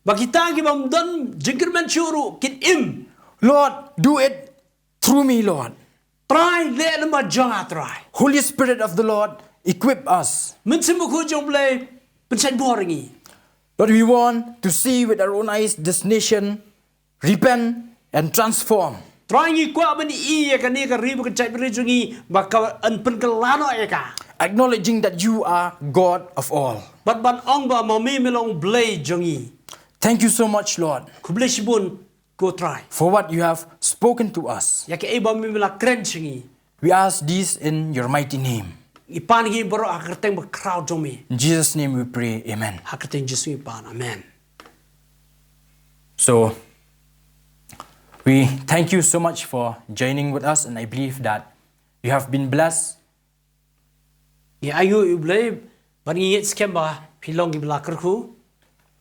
Ba kita ki ba mdan jingkerman churu kin im. Lord, do it through me, Lord. Try le ma jonga try. Holy Spirit of the Lord, equip us. Min simu ko jong play pensai boringi. Lord, we want to see with our own eyes this nation repent and transform. Try ngi kwa ban I ka ni ka ribu ka chai bri jungi ba ka an pen ka lano e ka. Acknowledging that you are God of all. Bat ban ong ba ma mi melong blay jongi. Thank you so much, Lord, Kuble sibun go try. for what you have spoken to us. Ya ke e ba mi mela kren chingi. We ask this in your mighty name. Ipan gi baro akerteng ba crowd jomi. In Jesus' name we pray, amen. Akerteng Jesu ipan. Amen. So, we thank you so much for joining with us, and I believe that you have been blessed. Ya ayu iblay ban ngi scam ba pilong gi bla kerku.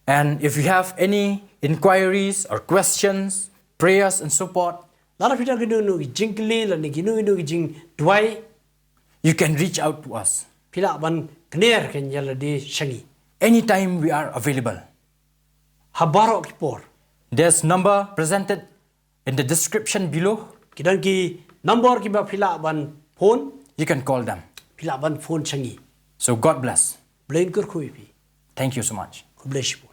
And if you have any inquiries or questions, prayers and support, Lara pita gi nu gi jingkli la ni gi nu gi jing dwai you can reach out to us. pila ban kner ken yala di shangi. Anytime we are available. Habaro ki por. There's number presented in the description below. Kidan ki number ki ba pila ban phone You can call them. pila ban phone shangi. So God bless. Blain kerku ipi. Thank you so much. God bless you.